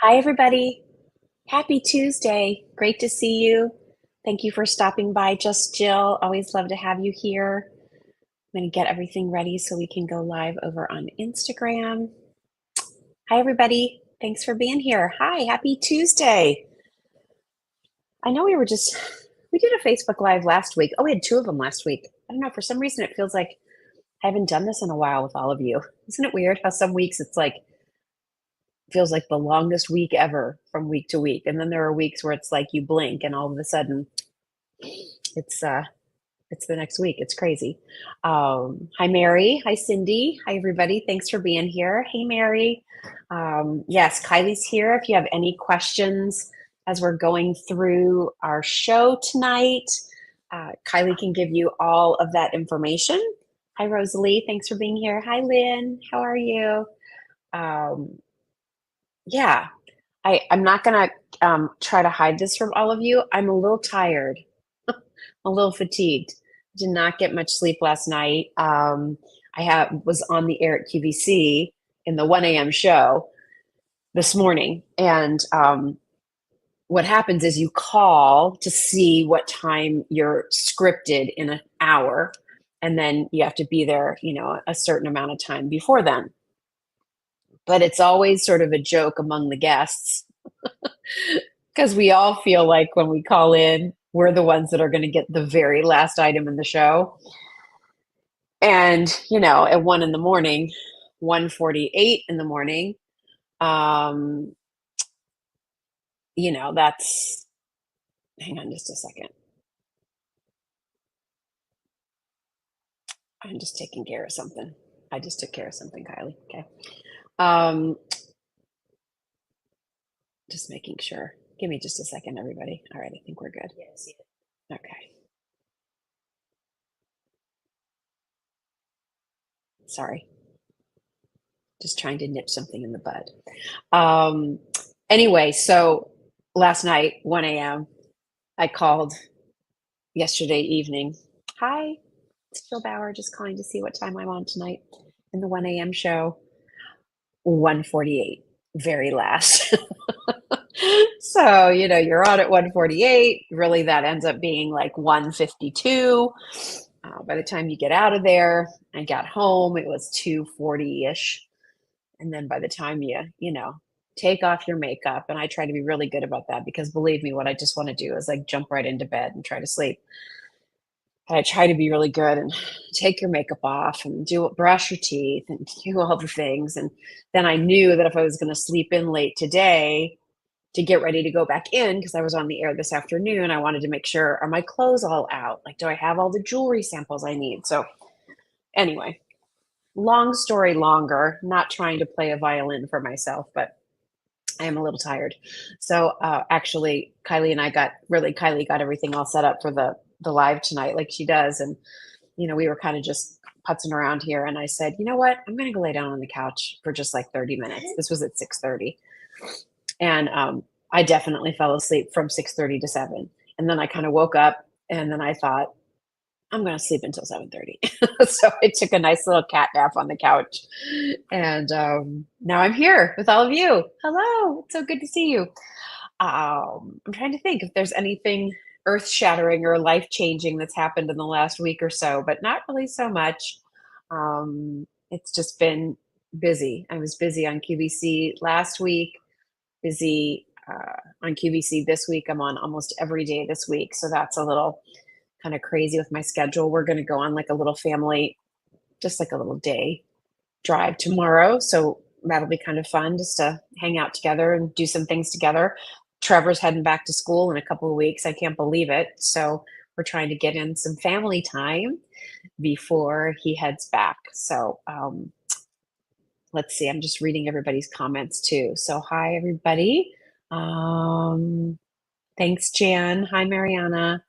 Hi, everybody. Happy Tuesday. Great to see you. Thank you for stopping by, Just Jill. Always love to have you here. I'm going to get everything ready so we can go live over on Instagram. Hi, everybody. Thanks for being here. Hi, happy Tuesday. I know we did a Facebook Live last week. Oh, we had two of them last week. I don't know, for some reason it feels like I haven't done this in a while with all of you. Isn't it weird how some weeks it's like feels like the longest week ever from week to week. And then there are weeks where it's like you blink and all of a sudden it's uh it's the next week. It's crazy. Hi Mary. Hi Cindy. Hi everybody. Thanks for being here. Hey Mary. Yes, Kylie's here. If you have any questions as we're going through our show tonight, Kylie can give you all of that information. Hi Rosalie. Thanks for being here. Hi Lynn. How are you? Um, yeah, I'm not gonna try to hide this from all of you. I'm a little tired, a little fatigued. Did not get much sleep last night. Was on the air at QVC in the 1 a.m. show this morning, and what happens is you call to see what time you're scripted in an hour, and then you have to be there, a certain amount of time before then. But it's always sort of a joke among the guests because we all feel like when we call in, we're the ones that are going to get the very last item in the show. And, at 1 in the morning, 1:48 in the morning, um, that's, hang on just a second. I'm just taking care of something. I just took care of something, Kylie. Okay. Um, just making sure. Give me just a second, everybody. All right. I think we're good. Yes. Okay. Sorry. Just trying to nip something in the bud. Um, anyway, so last night, 1 a.m., I called yesterday evening. Hi, it's Jill Bauer, just calling to see what time I'm on tonight in the 1 a.m. show. 1:48, very last. So, you're on at 1:48. Really, that ends up being like 1:52. By the time you get out of there, I got home, it was 2:40-ish. And then by the time you take off your makeup, and I try to be really good about that because believe me, what I just want to do is like jump right into bed and try to sleep. And I try to be really good and take your makeup off and brush your teeth and do all the things. And then I knew that if I was going to sleep in late today to get ready to go back in, because I was on the air this afternoon, I wanted to make sure, are my clothes all out? Like, do I have all the jewelry samples I need? So anyway, long story longer, not trying to play a violin for myself, but I am a little tired. So actually, Kylie got everything all set up for the live tonight, like she does, and we were kind of just putzing around here, and I said, you know what, I'm gonna go lay down on the couch for just like 30 minutes. This was at 6:30, and I definitely fell asleep from 6:30 to 7, and then I kind of woke up, and then I thought, I'm going to sleep until 7:30. So I took a nice little cat nap on the couch. And now I'm here with all of you. Hello. It's so good to see you. I'm trying to think if there's anything earth shattering or life changing that's happened in the last week or so, but not really so much. It's just been busy. I was busy on QVC last week, busy on QVC this week. I'm on almost every day this week. So that's a little kind of crazy with my schedule. We're going to go on like a little family, just like a little day drive tomorrow. So that'll be kind of fun just to hang out together and do some things together. Trevor's heading back to school in a couple of weeks. I can't believe it. So we're trying to get in some family time before he heads back. So let's see. I'm just reading everybody's comments too. So hi, everybody. Thanks, Jan. Hi, Mariana.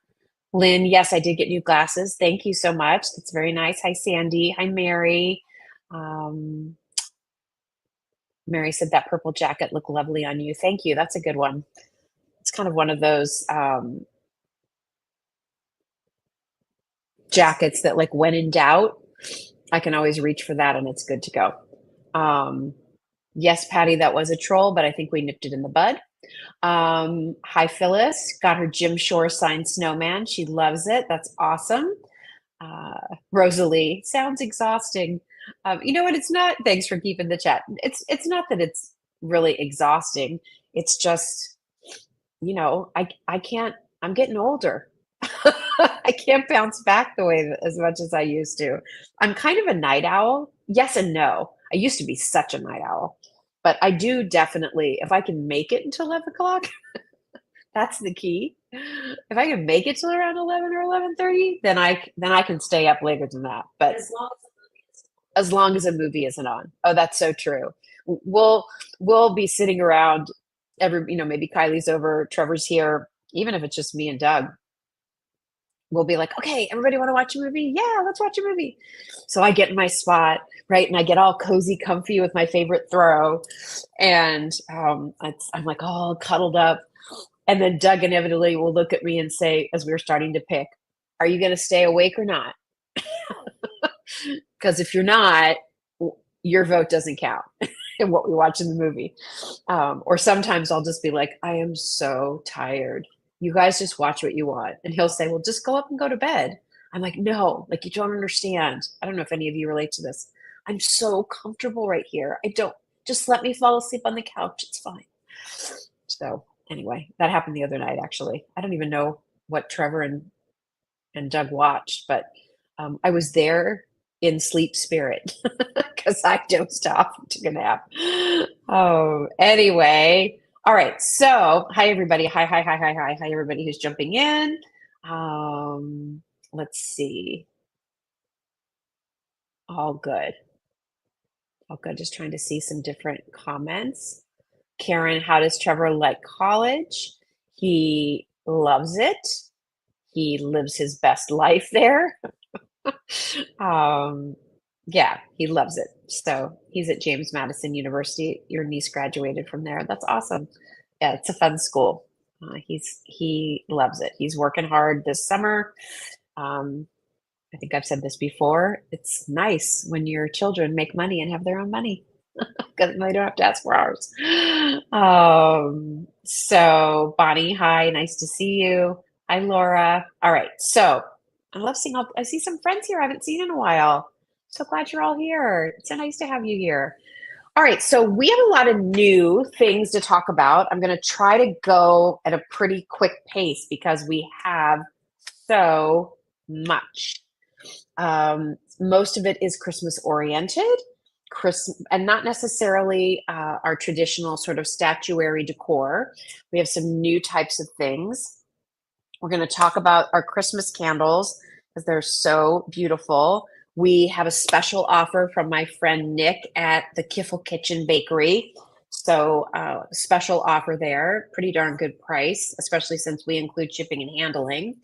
Lynn, yes, I did get new glasses. Thank you so much. That's very nice. Hi, Sandy. Hi, Mary. Um, Mary said that purple jacket looked lovely on you. Thank you. That's a good one. It's kind of one of those jackets that, like, when in doubt, I can always reach for that and it's good to go. Yes, Patty, that was a troll, but I think we nipped it in the bud. Hi, Phyllis. Got her Jim Shore signed snowman. She loves it. That's awesome. Uh, Rosalie, sounds exhausting. You know what? It's not. Thanks for keeping the chat. It's not that it's really exhausting. It's just, I can't. I'm getting older. I can't bounce back the way as much as I used to. I'm kind of a night owl. Yes and no. I used to be such a night owl, but I do definitely. If I can make it until 11 o'clock, that's the key. If I can make it till around 11 or 11:30, then I can stay up later than that. But as long as a movie isn't on. Oh, that's so true. We'll we'll be sitting around maybe Kylie's over, Trevor's here, even if it's just me and Doug. We'll be like, okay, everybody want to watch a movie? Yeah, let's watch a movie. So I get in my spot, right? And I get all cozy, comfy with my favorite throw. And I'm like all cuddled up. And then Doug inevitably will look at me and say, as we were starting to pick, are you going to stay awake or not? Because if you're not, your vote doesn't count in what we watch in the movie. Or sometimes I'll just be like, I am so tired. You guys just watch what you want. And he'll say, well, just go up and go to bed. I'm like, no, like you don't understand. I don't know if any of you relate to this. I'm so comfortable right here. I don't, just let me fall asleep on the couch. It's fine. So anyway, that happened the other night, actually. I don't even know what Trevor and Doug watched, but I was there in sleep spirit because I dozed off and took a nap. Oh, anyway. All right. So, hi, everybody. Hi, hi, hi, hi, hi. Hi, everybody who's jumping in. Let's see. All good. All good. Just trying to see some different comments. Karen, how does Trevor like college? He loves it. He lives his best life there. Um, yeah, he loves it. So he's at James Madison University. Your niece graduated from there. That's awesome. Yeah, it's a fun school. He loves it. He's working hard this summer. Um, I think I've said this before. It's nice when your children make money and have their own money because they don't have to ask for ours. So Bonnie, hi, nice to see you. Hi, Laura. All right, so I love seeing all. I see some friends here I haven't seen in a while. So glad you're all here. It's so nice to have you here. All right, so we have a lot of new things to talk about. I'm going to try to go at a pretty quick pace because we have so much. Most of it is Christmas oriented, and not necessarily our traditional sort of statuary decor. We have some new types of things. We're going to talk about our Christmas candles because they're so beautiful. We have a special offer from my friend Nick at the Kifle Kitchen Bakery. So, special offer there, pretty darn good price, especially since we include shipping and handling.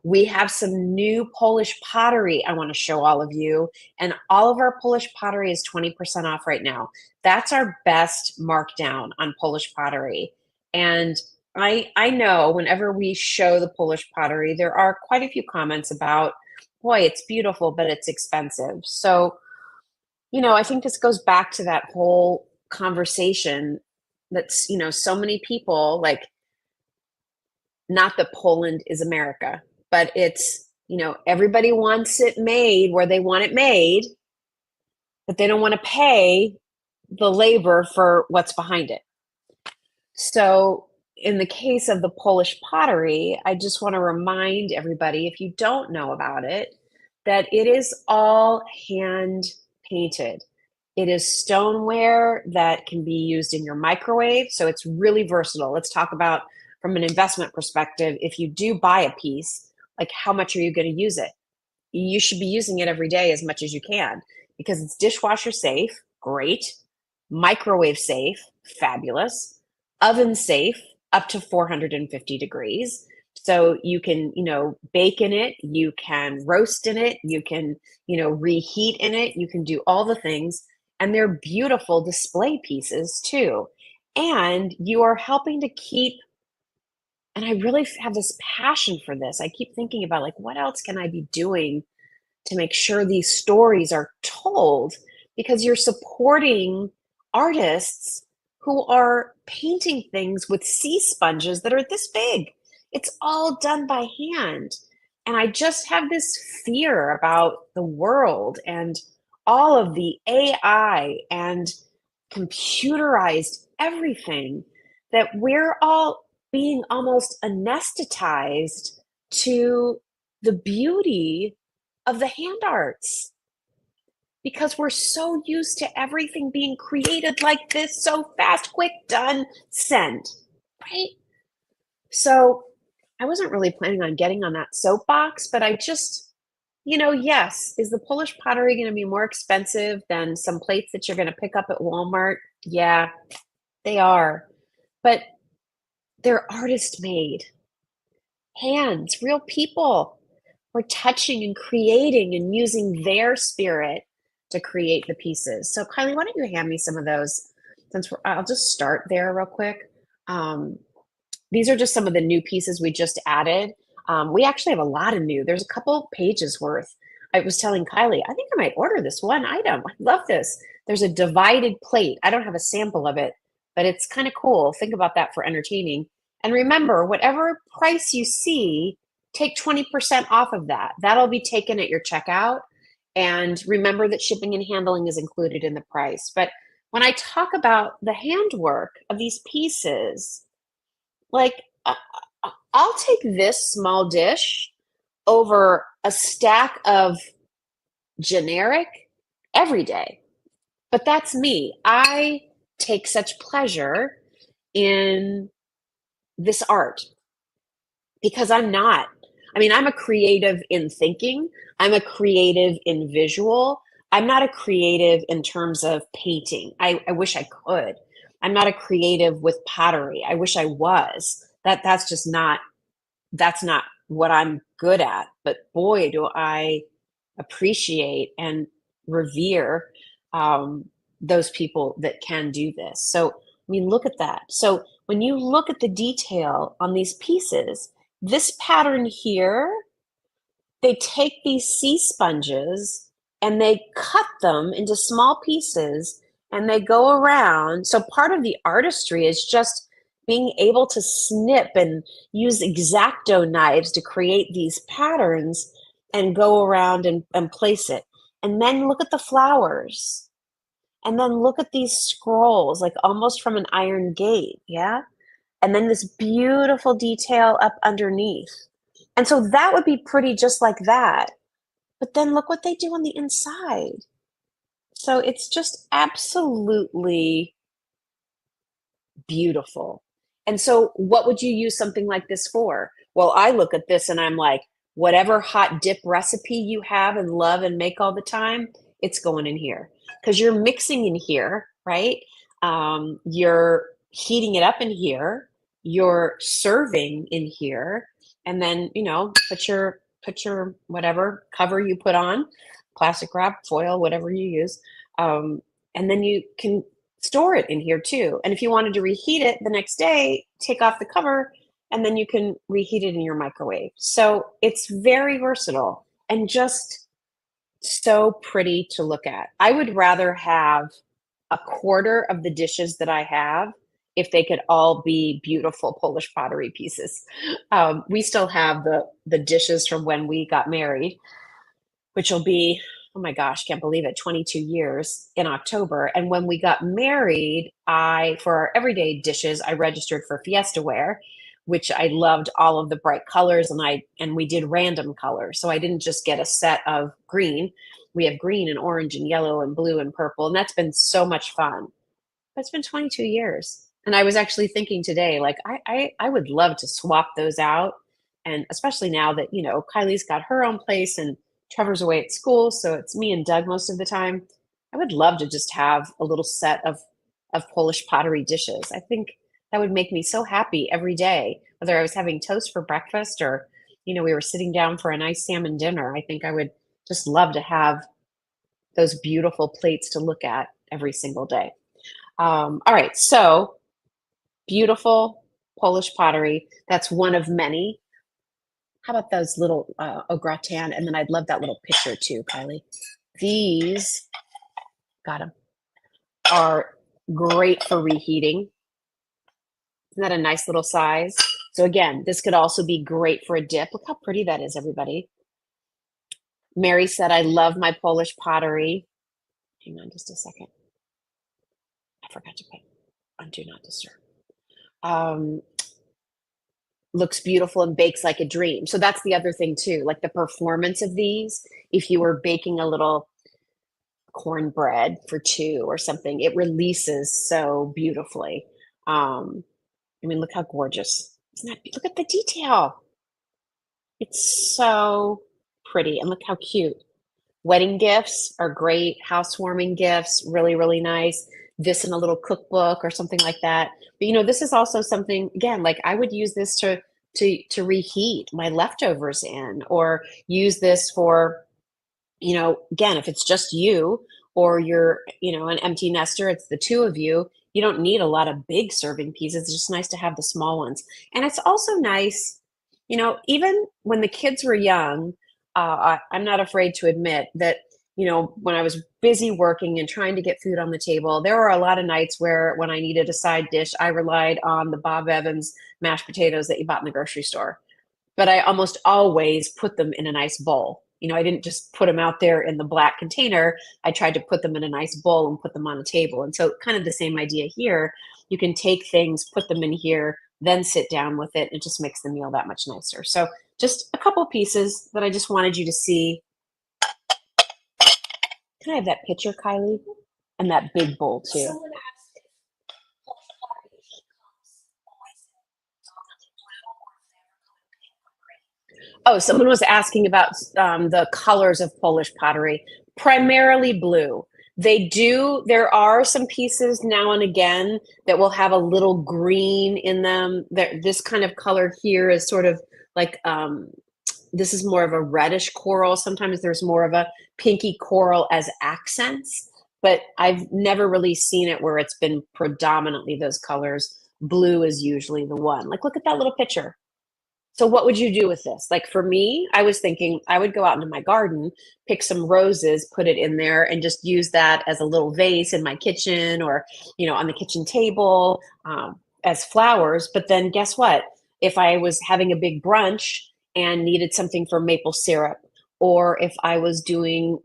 We have some new Polish pottery I want to show all of you. And all of our Polish pottery is 20% off right now. That's our best markdown on Polish pottery. And I know whenever we show the Polish pottery, there are quite a few comments about, boy, it's beautiful, but it's expensive. So, I think this goes back to that whole conversation that's, so many people like, not that Poland is America, but it's, everybody wants it made where they want it made, but they don't want to pay the labor for what's behind it. So, in the case of the Polish pottery, I just want to remind everybody, if you don't know about it, that it is all hand painted. It is stoneware that can be used in your microwave. So it's really versatile. Let's talk about from an investment perspective. If you do buy a piece, like how much are you going to use it? You should be using it every day as much as you can because it's dishwasher safe, great, microwave safe, fabulous, oven safe, up to 450 degrees. So you can, bake in it, you can roast in it, you can, reheat in it, you can do all the things. And they're beautiful display pieces too. And you are helping to keep, and I really have this passion for this. I keep thinking about like, what else can I be doing to make sure these stories are told? Because you're supporting artists who are painting things with sea sponges that are this big. It's all done by hand. And I just have this fear about the world and all of the AI and computerized everything that we're all being almost anesthetized to the beauty of the hand arts because we're so used to everything being created like this so fast, quick, done, send, right? So I wasn't really planning on getting on that soapbox, but I just, yes, is the Polish pottery going to be more expensive than some plates that you're going to pick up at Walmart? Yeah, they are. But they're artist made hands, real people. We're touching and creating and using their spirit to create the pieces. So Kylie, why don't you hand me some of those? I'll just start there real quick. Um, these are just some of the new pieces we just added. We actually have a lot of new. There's a couple pages worth. I was telling Kylie, I think I might order this one item. I love this. There's a divided plate. I don't have a sample of it, but it's kind of cool. Think about that for entertaining. And remember, whatever price you see, take 20% off of that. That'll be taken at your checkout. And remember that shipping and handling is included in the price. But when I talk about the handwork of these pieces, like, I'll take this small dish over a stack of generic every day. But that's me. I take such pleasure in this art because I'm a creative in thinking, I'm a creative in visual. I'm not a creative in terms of painting. I wish I could. I'm not a creative with pottery. I wish I was. That's not what I'm good at. But boy, do I appreciate and revere those people that can do this. So, I mean, look at that. So, when you look at the detail on these pieces, this pattern here, they take these sea sponges and they cut them into small pieces and they go around. So, part of the artistry is just being able to snip and use X-Acto knives to create these patterns and go around and place it. And then look at the flowers. And then look at these scrolls, like almost from an iron gate. Yeah. And then this beautiful detail up underneath. And so that would be pretty just like that. But then look what they do on the inside. So it's just absolutely beautiful. And so, what would you use something like this for? Well, I look at this and I'm like, whatever hot dip recipe you have and love and make all the time, it's going in here because you're mixing in here, right? You're heating it up in here, you're serving in here, and then put your whatever cover you put on, plastic wrap, foil, whatever you use, and then you can store it in here too. And if you wanted to reheat it the next day, take off the cover and then you can reheat it in your microwave. So it's very versatile and just so pretty to look at. I would rather have a quarter of the dishes that I have if they could all be beautiful Polish pottery pieces. We still have the dishes from when we got married, which will be, oh my gosh, can't believe it, 22 years in October. And when we got married, for our everyday dishes, I registered for Fiesta Ware, which I loved all of the bright colors and we did random colors. So I didn't just get a set of green. We have green and orange and yellow and blue and purple. And that's been so much fun. But it's been 22 years. And I was actually thinking today, like, I would love to swap those out. And especially now that, Kylie's got her own place and Trevor's away at school, so it's me and Doug most of the time. I would love to just have a little set of Polish pottery dishes. I think that would make me so happy every day, whether I was having toast for breakfast or, we were sitting down for a nice salmon dinner. I think I would just love to have those beautiful plates to look at every single day. All right, so beautiful Polish pottery. That's one of many. How about those little au gratin? And then I'd love that little picture too, Kylie. These, got them, are Great for reheating. Isn't that a nice little size? So again, this could also be great for a dip. Look how pretty that is, everybody. Mary said, I love my Polish pottery. Hang on just a second. I forgot to put on Do Not Disturb. Um, Looks beautiful and bakes like a dream. So that's the other thing too, like the performance of these. If you were baking a little cornbread for two or something, it releases so beautifully. I mean, look how gorgeous. Isn't that, look at the detail. It's so pretty. And look how cute. Wedding gifts are great. Housewarming gifts, really, really nice. This in a little cookbook or something like that. But this is also something, again, like I would use this to reheat my leftovers in, or use this for, again, if it's just you, or you're, an empty nester, it's the two of you. You don't need a lot of big serving pieces. It's just nice to have the small ones. And it's also nice, even when the kids were young, I'm not afraid to admit that, when I was busy working and trying to get food on the table, there were a lot of nights where when I needed a side dish, I relied on the Bob Evans mashed potatoes that you bought in the grocery store. But I almost always put them in a nice bowl. I didn't just put them out there in the black container. I tried to put them in a nice bowl and put them on a table. And so kind of the same idea here. You can take things, put them in here, then sit down with it. It just makes the meal that much nicer. So just a couple pieces that I just wanted you to see. Can I have that picture, Kylie? And that big bowl too. Oh, someone was asking about the colors of Polish pottery, primarily blue. There are some pieces now and again that will have a little green in them. This kind of color here is sort of like, this is more of a reddish coral. Sometimes there's more of a pinky coral as accents, but I've never really seen it where it's been predominantly those colors. Blue is usually the one. Like, look at that little picture. So what would you do with this? Like for me, I was thinking I would go out into my garden, pick some roses, put it in there, and just use that as a little vase in my kitchen, or, on the kitchen table, as flowers. But then guess what? If I was having a big brunch and needed something for maple syrup, or if I was doing,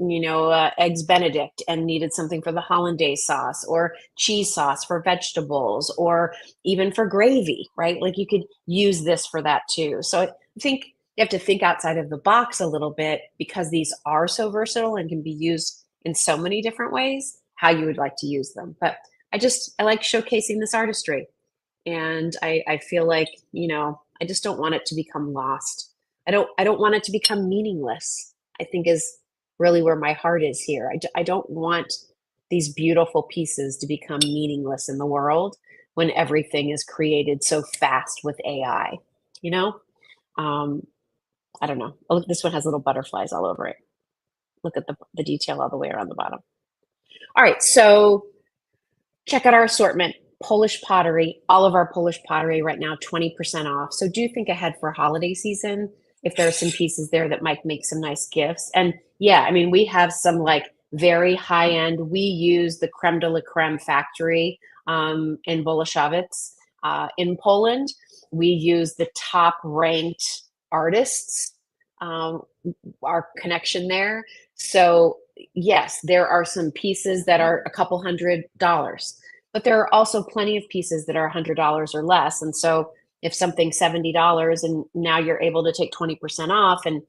eggs Benedict and needed something for the hollandaise sauce, or cheese sauce for vegetables, or even for gravy, right? Like you could use this for that too. So I think you have to think outside of the box a little bit, because these are so versatile and can be used in so many different ways, how you would like to use them. But I like showcasing this artistry. And I feel like, I just don't want it to become lost. I don't want it to become meaningless, I think is really where my heart is here. I don't want these beautiful pieces to become meaningless in the world when everything is created so fast with AI, you know? Um, I don't know. Oh, look, this one has little butterflies all over it. Look at the detail all the way around the bottom. All right, so check out our assortment. Polish pottery, all of our Polish pottery right now, 20% off. So do think ahead for holiday season if there are some pieces there that might make some nice gifts. And yeah, I mean, we have some like very high end. We use the creme de la creme factory in Bolesławiec in Poland. We use the top ranked artists, um, our connection there. So yes, there are some pieces that are a couple $100, but there are also plenty of pieces that are $100 or less. And so if something's $70 and now you're able to take 20% off and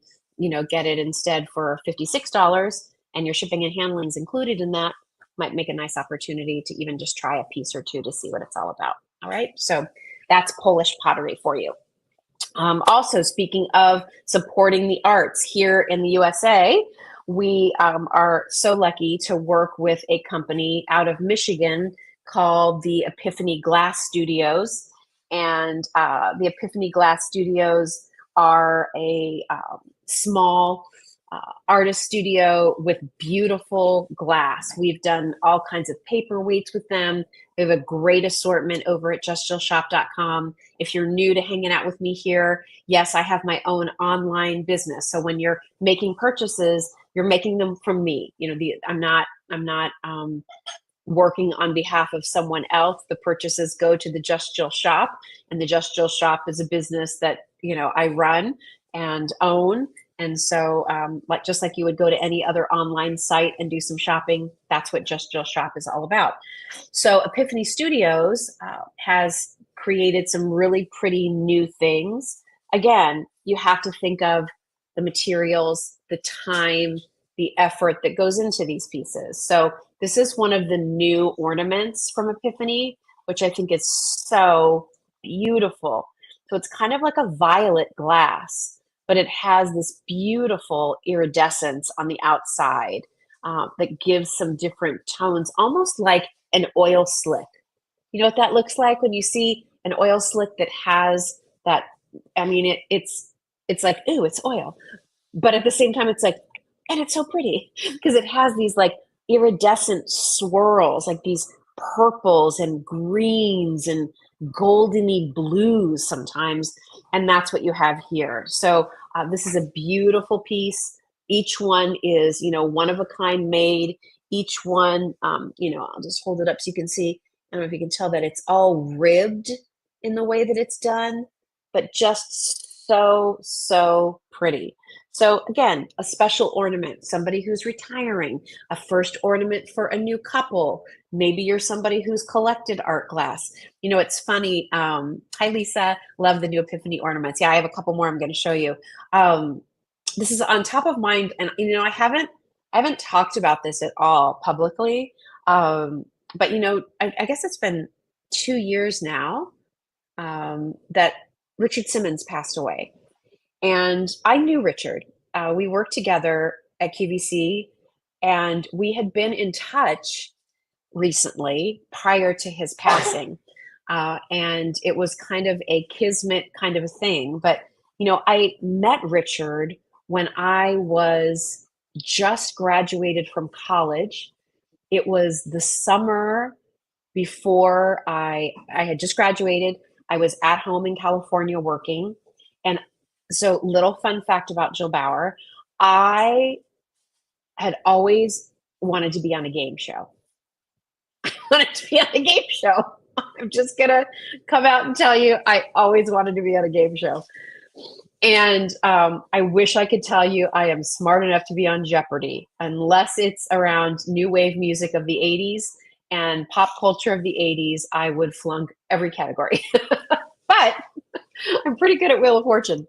get it instead for $56, and your shipping and handling is included in that, might make a nice opportunity to even just try a piece or two to see what it's all about. All right, so that's Polish pottery for you. Also, speaking of supporting the arts here in the USA, we are so lucky to work with a company out of Michigan called the Epiphany Glass Studios. And the Epiphany Glass Studios are a small artist studio with beautiful glass. We've done all kinds of paperweights with them. We have a great assortment over at justjillshop.com. If you're new to hanging out with me here, yes, I have my own online business. So when you're making purchases, you're making them from me. I'm not working on behalf of someone else. The purchases go to the Just Jill shop, and the Just Jill shop is a business that, I run and own. And so, like, just like you would go to any other online site and do some shopping, that's what Just Jill shop is all about. So Epiphany Studios has created some really pretty new things. Again, you have to think of the materials, the time, the effort that goes into these pieces. So this is one of the new ornaments from Epiphany, which I think is so beautiful. So it's kind of like a violet glass, but it has this beautiful iridescence on the outside that gives some different tones, almost like an oil slick. You know what that looks like when you see an oil slick that has that? I mean, it's like, ooh, it's oil, but at the same time, it's like, and it's so pretty because it has these like iridescent swirls, like these purples and greens and goldeny blues sometimes, and that's what you have here. So this is a beautiful piece. Each one is, one of a kind made. Each one, I'll just hold it up so you can see. I don't know if you can tell that it's all ribbed in the way that it's done, but just so pretty. So again, a special ornament, somebody who's retiring, a first ornament for a new couple. Maybe you're somebody who's collected art glass. It's funny. Hi, Lisa. Love the new Epiphany ornaments. Yeah, I have a couple more I'm going to show you. This is on top of mind, and I haven't talked about this at all publicly. But I guess it's been 2 years now that Richard Simmons passed away. And I knew Richard. We worked together at QVC, and we had been in touch recently prior to his passing. And it was kind of a kismet kind of a thing. But, I met Richard when I was just graduated from college. It was the summer before I had just graduated. I was at home in California working. And so, little fun fact about Jill Bauer, I had always wanted to be on a game show. I wanted to be on a game show. I'm just going to come out and tell you, I always wanted to be on a game show. And I wish I could tell you I am smart enough to be on Jeopardy, unless it's around new wave music of the 80s and pop culture of the 80s. I would flunk every category. But I'm pretty good at Wheel of Fortune.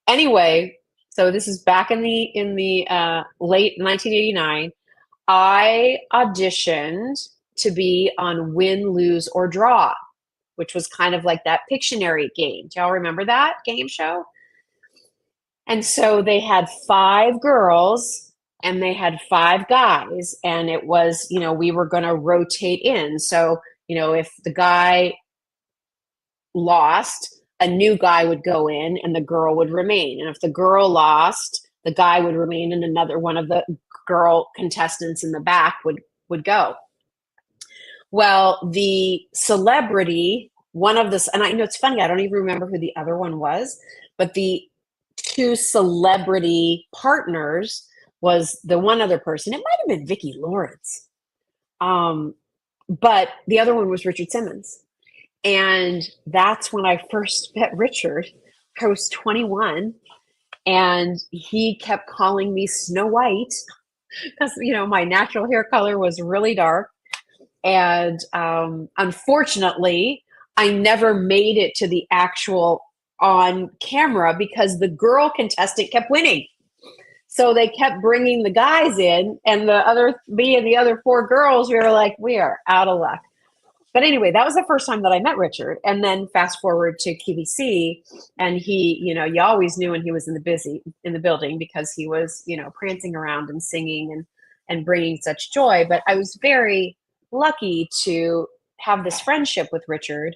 Anyway, so this is back in the late 1989. I auditioned to be on Win, Lose, or Draw, which was kind of like that Pictionary game. Do y'all remember that game show? And so they had 5 girls and they had 5 guys, and it was, we were going to rotate in. So, if the guy lost, a new guy would go in and the girl would remain. And if the girl lost, the guy would remain and another one of the girl contestants in the back would go. Well, the celebrity, one of the, and I know it's funny, I don't even remember who the other one was, but the 2 celebrity partners was the one other person. It might have been Vicki Lawrence. But the other one was Richard Simmons. And that's when I first met Richard. I was 21, and he kept calling me Snow White because, my natural hair color was really dark. And unfortunately, I never made it to the actual on camera because the girl contestant kept winning. So they kept bringing the guys in, and me and the other 4 girls, we were like, we are out of luck. But anyway, that was the first time that I met Richard. And then fast forward to QVC, and he, you always knew when he was in the building because he was, prancing around and singing and bringing such joy. But I was very lucky to have this friendship with Richard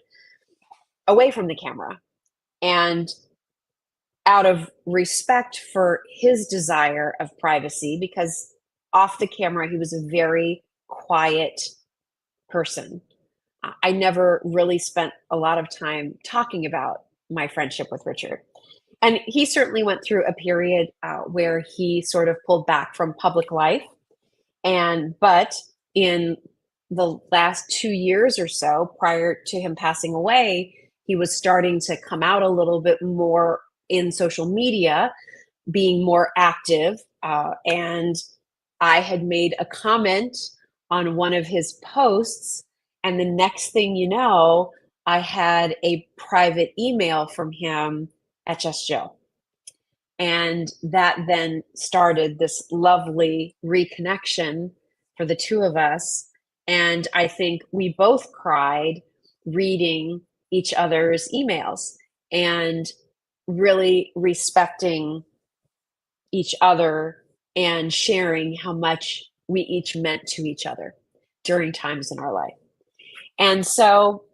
away from the camera. And out of respect for his desire of privacy, because off the camera, he was a very quiet person. I never really spent a lot of time talking about my friendship with Richard. And he certainly went through a period where he sort of pulled back from public life. But in the last 2 years or so prior to him passing away, he was starting to come out a little bit more in social media, being more active. And I had made a comment on one of his posts, and the next thing you know, I had a private email from him at Just Jill. And that then started this lovely reconnection for the two of us. And I think we both cried reading each other's emails and really respecting each other and sharing how much we each meant to each other during times in our life. And so,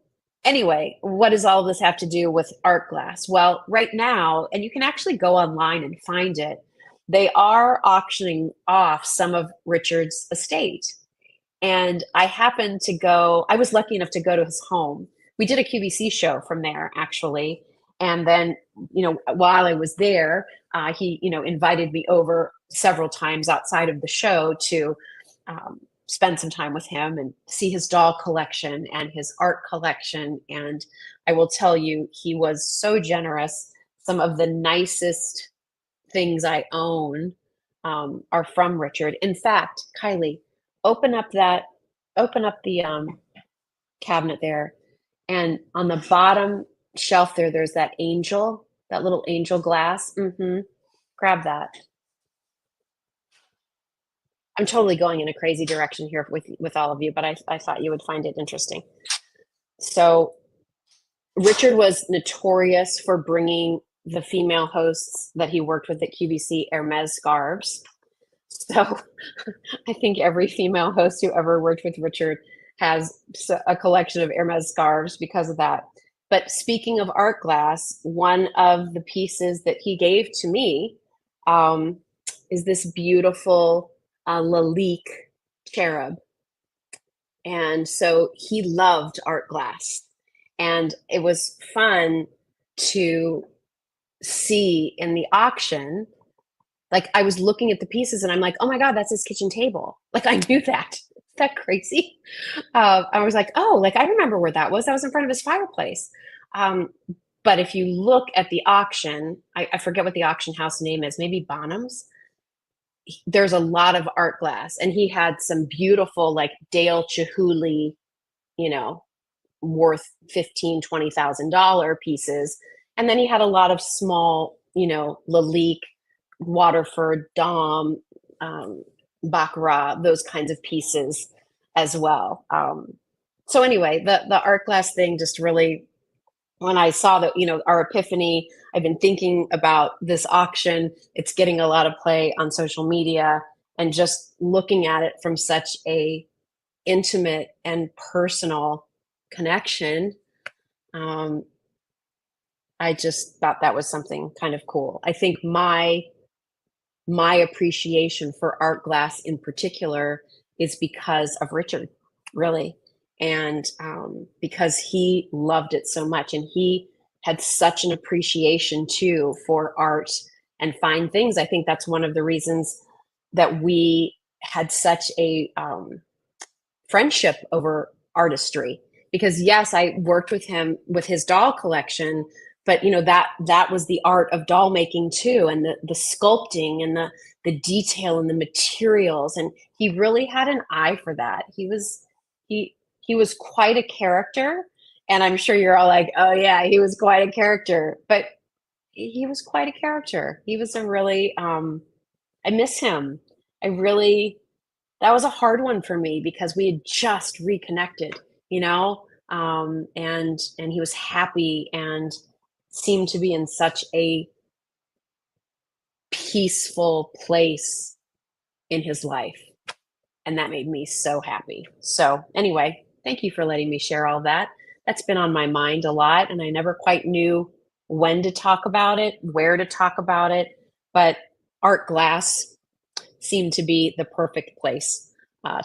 anyway, what does all of this have to do with art glass? Well, right now, and you can actually go online and find it, they are auctioning off some of Richard's estate. And I happened to go, I was lucky enough to go to his home. We did a QVC show from there, actually. And then, while I was there, he, invited me over several times outside of the show to spend some time with him and see his doll collection and his art collection. And I will tell you, he was so generous. Some of the nicest things I own are from Richard. In fact, Kylie, open up the cabinet there, and on the bottom shelf there's that angel, that little angel glass. Grab that. I'm totally going in a crazy direction here with all of you, but I thought you would find it interesting. So Richard was notorious for bringing the female hosts that he worked with at QVC Hermes scarves. So I think every female host who ever worked with Richard has a collection of Hermes scarves because of that. But speaking of art glass, one of the pieces that he gave to me is this beautiful Lolita cherub. And so he loved art glass. And it was fun to see in the auction. Like, I was looking at the pieces and I'm like, oh my God, that's his kitchen table. Like, I knew that. Is that crazy? I was like, oh, like, I remember where that was. That was in front of his fireplace. But if you look at the auction, I forget what the auction house name is, maybe Bonham's. There's a lot of art glass. And he had some beautiful, like, Dale Chihuly, worth $15,000-$20,000 pieces. And then he had a lot of small, Lalique, Waterford, Dom, Baccarat, those kinds of pieces as well. So anyway, the art glass thing just really, when I saw that, our Epiphany, I've been thinking about this auction. It's getting a lot of play on social media, and just looking at it from such a intimate and personal connection. I just thought that was something kind of cool. I think my appreciation for art glass in particular is because of Richard, really. And because he loved it so much, and he had such an appreciation too for art and fine things. I think that's one of the reasons that we had such a friendship over artistry, because yes, I worked with him with his doll collection, but that was the art of doll making too, and the sculpting and the detail and the materials. And he really had an eye for that. He was quite a character, and I'm sure you're all like, oh yeah, he was quite a character, but he was quite a character. He was a really I miss him. That was a hard one for me because we had just reconnected, and he was happy and seemed to be in such a peaceful place in his life. And that made me so happy. So anyway, thank you for letting me share all that. That's been on my mind a lot, and I never quite knew when to talk about it, where to talk about it, but art glass seemed to be the perfect place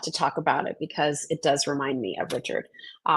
to talk about it, because it does remind me of Richard.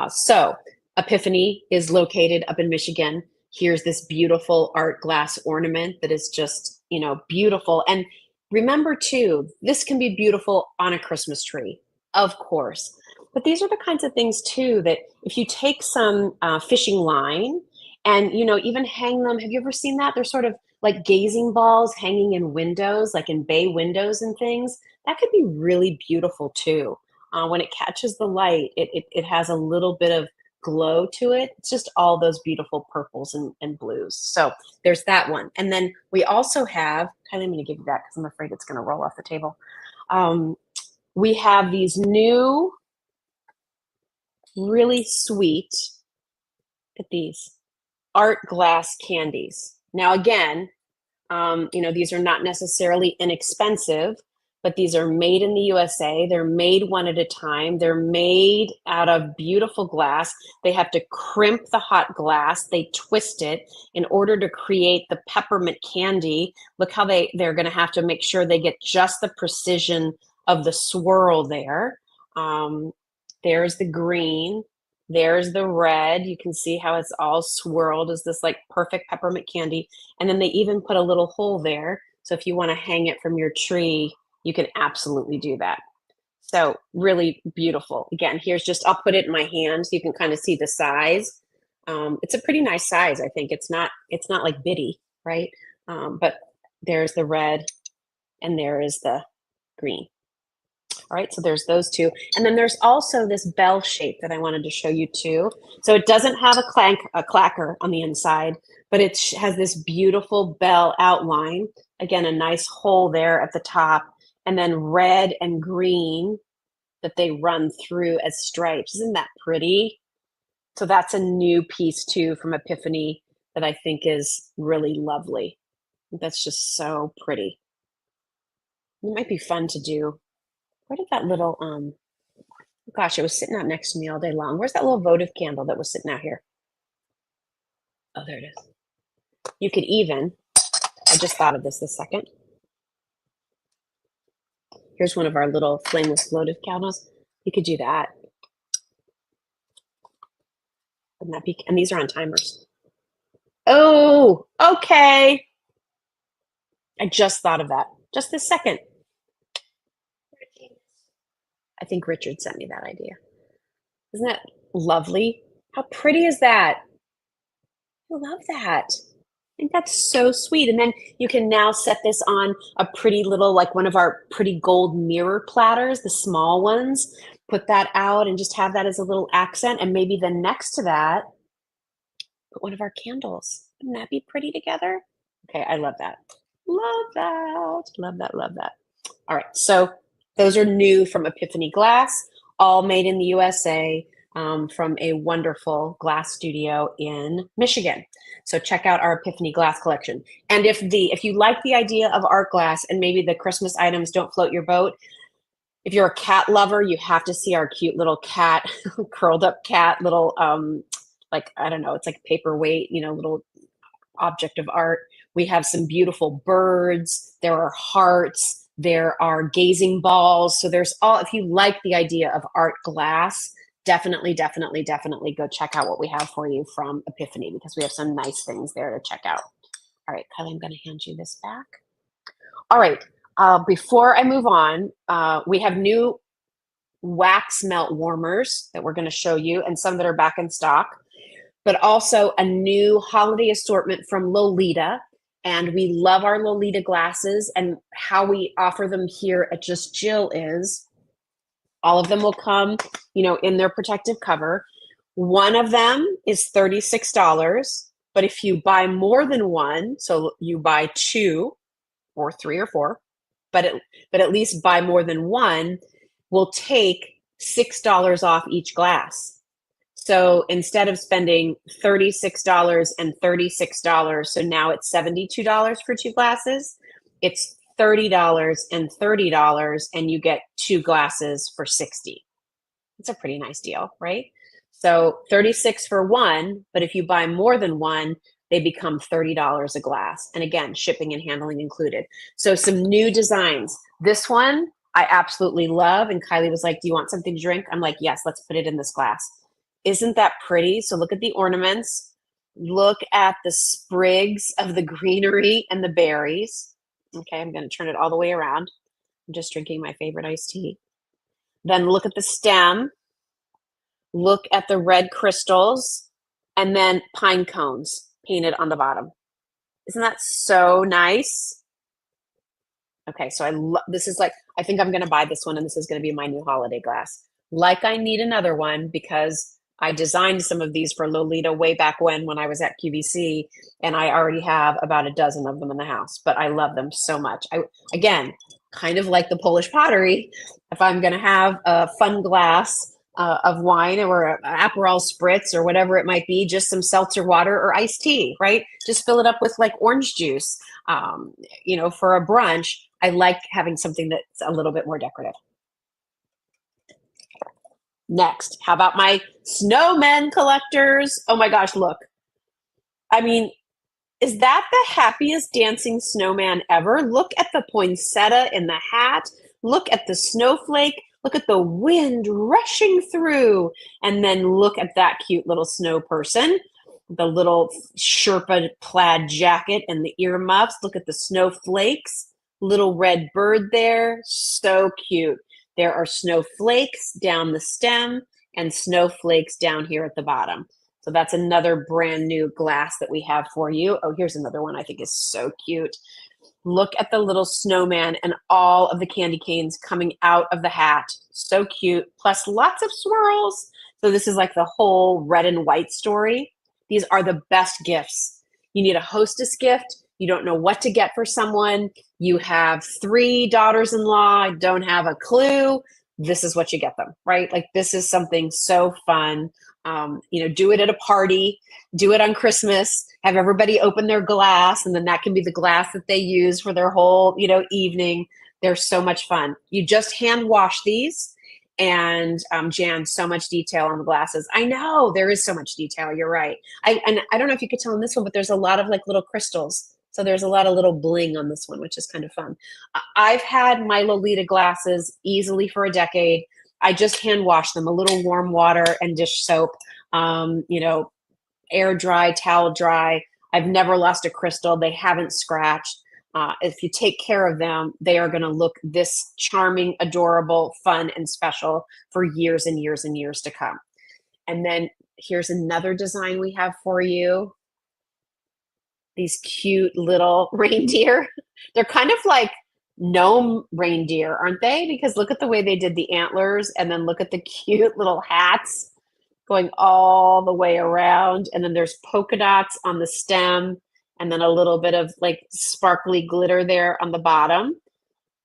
So Epiphany is located up in Michigan. Here's this beautiful art glass ornament that is just, beautiful. And remember too, this can be beautiful on a Christmas tree, of course, But these are the kinds of things too that if you take some fishing line and even hang them. Have you ever seen that? They're sort of like gazing balls hanging in windows, like in bay windows and things. That could be really beautiful too. When it catches the light, it has a little bit of glow to it. It's just all those beautiful purples and blues. So there's that one. And then we also have, Kylie, I'm going to give you that because I'm afraid it's going to roll off the table. We have these new, really sweet, look at these, art glass candies. Now, again, these are not necessarily inexpensive, but these are made in the USA. They're made one at a time. They're made out of beautiful glass. They have to crimp the hot glass. They twist it in order to create the peppermint candy. Look how they're going to have to make sure they get just the precision of the swirl there. There's the green. There's the red. You can see how it's all swirled as this like perfect peppermint candy. And then they even put a little hole there. So if you want to hang it from your tree, you can absolutely do that. So really beautiful. Again, here's just, I'll put it in my hand so you can kind of see the size. It's a pretty nice size. I think it's not like bitty, right? But there's the red and there is the green. All right, so there's those two. And then there's also this bell shape that I wanted to show you too. So it doesn't have a clacker on the inside, but it has this beautiful bell outline. Again, a nice hole there at the top, and then red and green that they run through as stripes. Isn't that pretty? So that's a new piece too from Epiphany that I think is really lovely. That's just so pretty. It might be fun to do. Where did that little, gosh, it was sitting out next to me all day long. Where's that little votive candle that was sitting out here? Oh, there it is. You could even, I just thought of this a second. Here's one of our little flameless votive candles. You could do that. Wouldn't that be, and these are on timers. Oh, okay. I just thought of that. Just this second. I think Richard sent me that idea. Isn't that lovely? How pretty is that? I love that. I think that's so sweet. And then you can now set this on a pretty little, like one of our pretty gold mirror platters, the small ones. Put that out and just have that as a little accent. And maybe then next to that, put one of our candles. Wouldn't that be pretty together? Okay, I love that. Love that. Love that. Love that. All right, so those are new from Epiphany Glass, all made in the USA from a wonderful glass studio in Michigan. So check out our Epiphany Glass collection. And if you like the idea of art glass and maybe the Christmas items don't float your boat, if you're a cat lover, you have to see our cute little cat, curled up cat, little like, I don't know, it's like paperweight, little object of art. We have some beautiful birds. There are hearts. There are gazing balls. So there's all, if you like the idea of art glass, definitely go check out what we have for you from Epiphany, because we have some nice things there to check out. All right, Kylie, I'm going to hand you this back. All right, before I move on, we have new wax melt warmers that we're going to show you, and some that are back in stock, but also a new holiday assortment from Lolita. And we love our Lolita glasses, and how we offer them here at Just Jill is all of them will come, in their protective cover. One of them is $36, but if you buy more than one, so you buy two or three or four, but at least buy more than one, we'll take $6 off each glass. So instead of spending $36 and $36, so now it's $72 for two glasses, it's $30 and $30, and you get two glasses for $60. It's a pretty nice deal, right? So $36 for one, but if you buy more than one, they become $30 a glass. And again, shipping and handling included. So some new designs. This one I absolutely love. And Kylie was like, do you want something to drink? I'm like, yes, let's put it in this glass. Isn't that pretty? So look at the ornaments. Look at the sprigs of the greenery and the berries. Okay, I'm going to turn it all the way around. I'm just drinking my favorite iced tea. Then look at the stem. Look at the red crystals and then pine cones painted on the bottom. Isn't that so nice? Okay, so this is like, I think I'm going to buy this one, and this is going to be my new holiday glass. Like I need another one because I designed some of these for Lolita way back when I was at QVC, and I already have about a dozen of them in the house, but I love them so much. Again, kind of like the Polish pottery, if I'm going to have a fun glass of wine or an Aperol spritz or whatever it might be, just some seltzer water or iced tea, right? Just fill it up with like orange juice, for a brunch. I like having something that's a little bit more decorative. Next, how about my snowmen collectors? Oh my gosh, look. I mean, is that the happiest dancing snowman ever? Look at the poinsettia in the hat. Look at the snowflake. Look at the wind rushing through. And then look at that cute little snow person. The little Sherpa plaid jacket and the earmuffs. Look at the snowflakes. Little red bird there. So cute. There are snowflakes down the stem and snowflakes down here at the bottom. So that's another brand new glass that we have for you. Oh, here's another one I think is so cute. Look at the little snowman and all of the candy canes coming out of the hat. So cute. Plus lots of swirls. So this is like the whole red and white story. These are the best gifts. You need a hostess gift. You don't know what to get for someone. You have 3 daughters-in-law, don't have a clue. This is what you get them, right? Like this is something so fun. Do it at a party, do it on Christmas, have everybody open their glass, and then that can be the glass that they use for their whole, evening. They're so much fun. You just hand wash these. And Jan, so much detail on the glasses. I know there is so much detail. You're right. I don't know if you could tell in this one, but there's a lot of like little crystals. So there's a lot of little bling on this one, which is kind of fun. I've had my Lolita glasses easily for a decade. I just hand wash them, a little warm water and dish soap, air dry, towel dry. I've never lost a crystal. They haven't scratched. If you take care of them, they are going to look this charming, adorable, fun, and special for years and years and years to come. And then here's another design we have for you. These cute little reindeer. They're kind of like gnome reindeer, aren't they? Because look at the way they did the antlers, and then look at the cute little hats going all the way around. And then there's polka dots on the stem, and then a little bit of like sparkly glitter there on the bottom.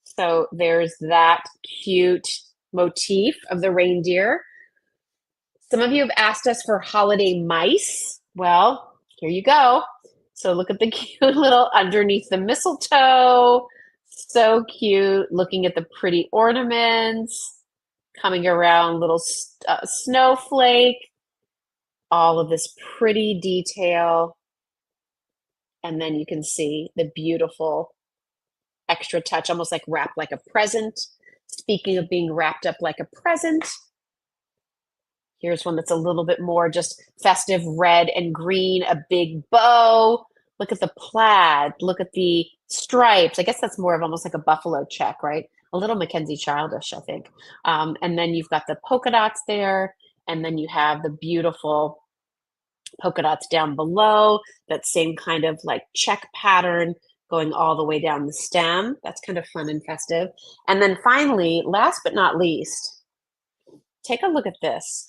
So there's that cute motif of the reindeer. Some of you have asked us for holiday mice. Well, here you go. So look at the cute little underneath the mistletoe. So cute. Looking at the pretty ornaments coming around, little snowflake. All of this pretty detail. And then you can see the beautiful extra touch, almost like wrapped like a present. Speaking of being wrapped up like a present, here's one that's a little bit more just festive red and green, a big bow. Look at the plaid. Look at the stripes. I guess that's more of almost like a buffalo check, right? A little Mackenzie Childish, I think. And then you've got the polka dots there. And then you have the beautiful polka dots down below. That same kind of like check pattern going all the way down the stem. That's kind of fun and festive. And then finally, last but not least, take a look at this.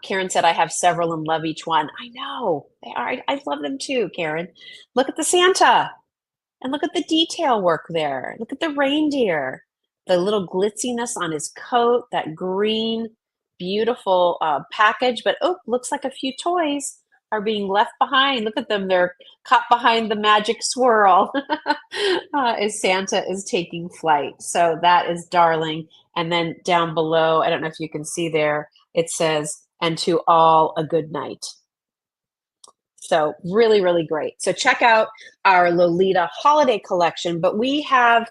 Karen said, I have several and love each one. I know they are. I love them too, Karen. Look at the Santa and look at the detail work there. Look at the reindeer, the little glitziness on his coat, that green, beautiful package. But oh, looks like a few toys are being left behind. Look at them. They're caught behind the magic swirl as Santa is taking flight. So that is darling. And then down below, I don't know if you can see there, it says, and to all a good night. So really, really great. So check out our Lolita holiday collection, but we have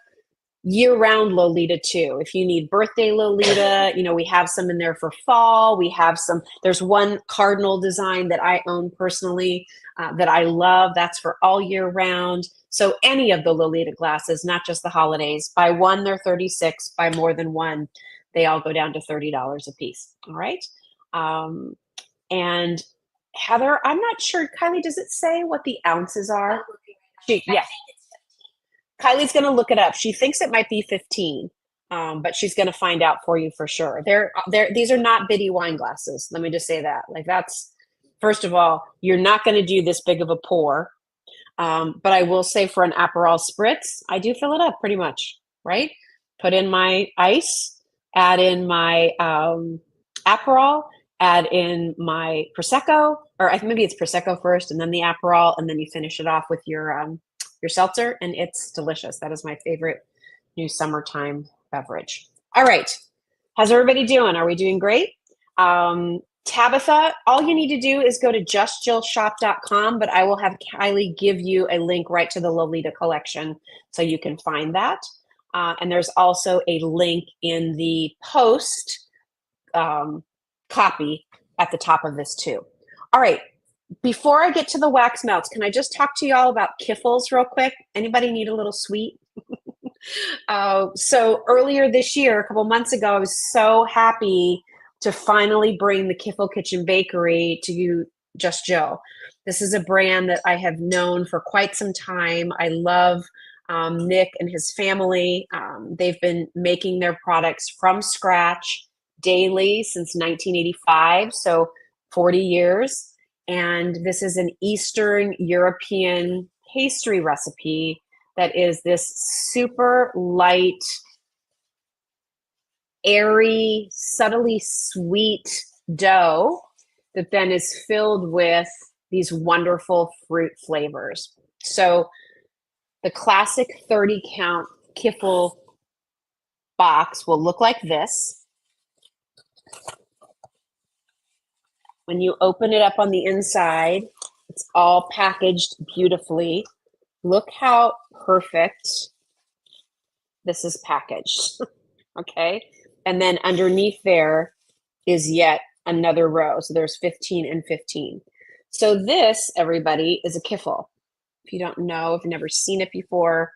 year-round Lolita too. If you need birthday Lolita, we have some in there for fall. We have some, there's one cardinal design that I own personally that I love. That's for all year round. So any of the Lolita glasses, not just the holidays. Buy one, they're $36. Buy more than one, they all go down to $30 a piece. All right. Um, and Heather, I'm not sure. Kylie, does it say what the ounces are? Yeah, Kylie's going to look it up. She thinks it might be 15, but she's going to find out for you for sure. These are not bitty wine glasses. Let me just say that. Like that's, first of all, you're not going to do this big of a pour. But I will say for an Aperol spritz, I do fill it up pretty much, right? Put in my ice, add in my Aperol, add in my Prosecco, or maybe it's Prosecco first and then the Aperol, and then you finish it off with your seltzer, and it's delicious. That is my favorite new summertime beverage. All right. How's everybody doing? Are we doing great? Tabitha, all you need to do is go to justjillshop.com, but I will have Kylie give you a link right to the Lolita collection so you can find that. And there's also a link in the post copy at the top of this too. All right. Before I get to the wax melts, can I just talk to y'all about Kifles real quick? Anybody need a little sweet? So earlier this year, a couple months ago, I was so happy to finally bring the Kifle Kitchen Bakery to you, Just Jill. This is a brand that I have known for quite some time. I love Nick and his family. They've been making their products from scratch daily since 1985, so 40 years. And this is an Eastern European pastry recipe that is this super light, airy, subtly sweet dough that then is filled with these wonderful fruit flavors. So the classic 30 count Kifle box will look like this. When you open it up on the inside, it's all packaged beautifully. Look how perfect this is packaged. Okay. And then underneath there is yet another row. So there's 15 and 15. So this, everybody, is a Kifle. If you don't know, if you've never seen it before,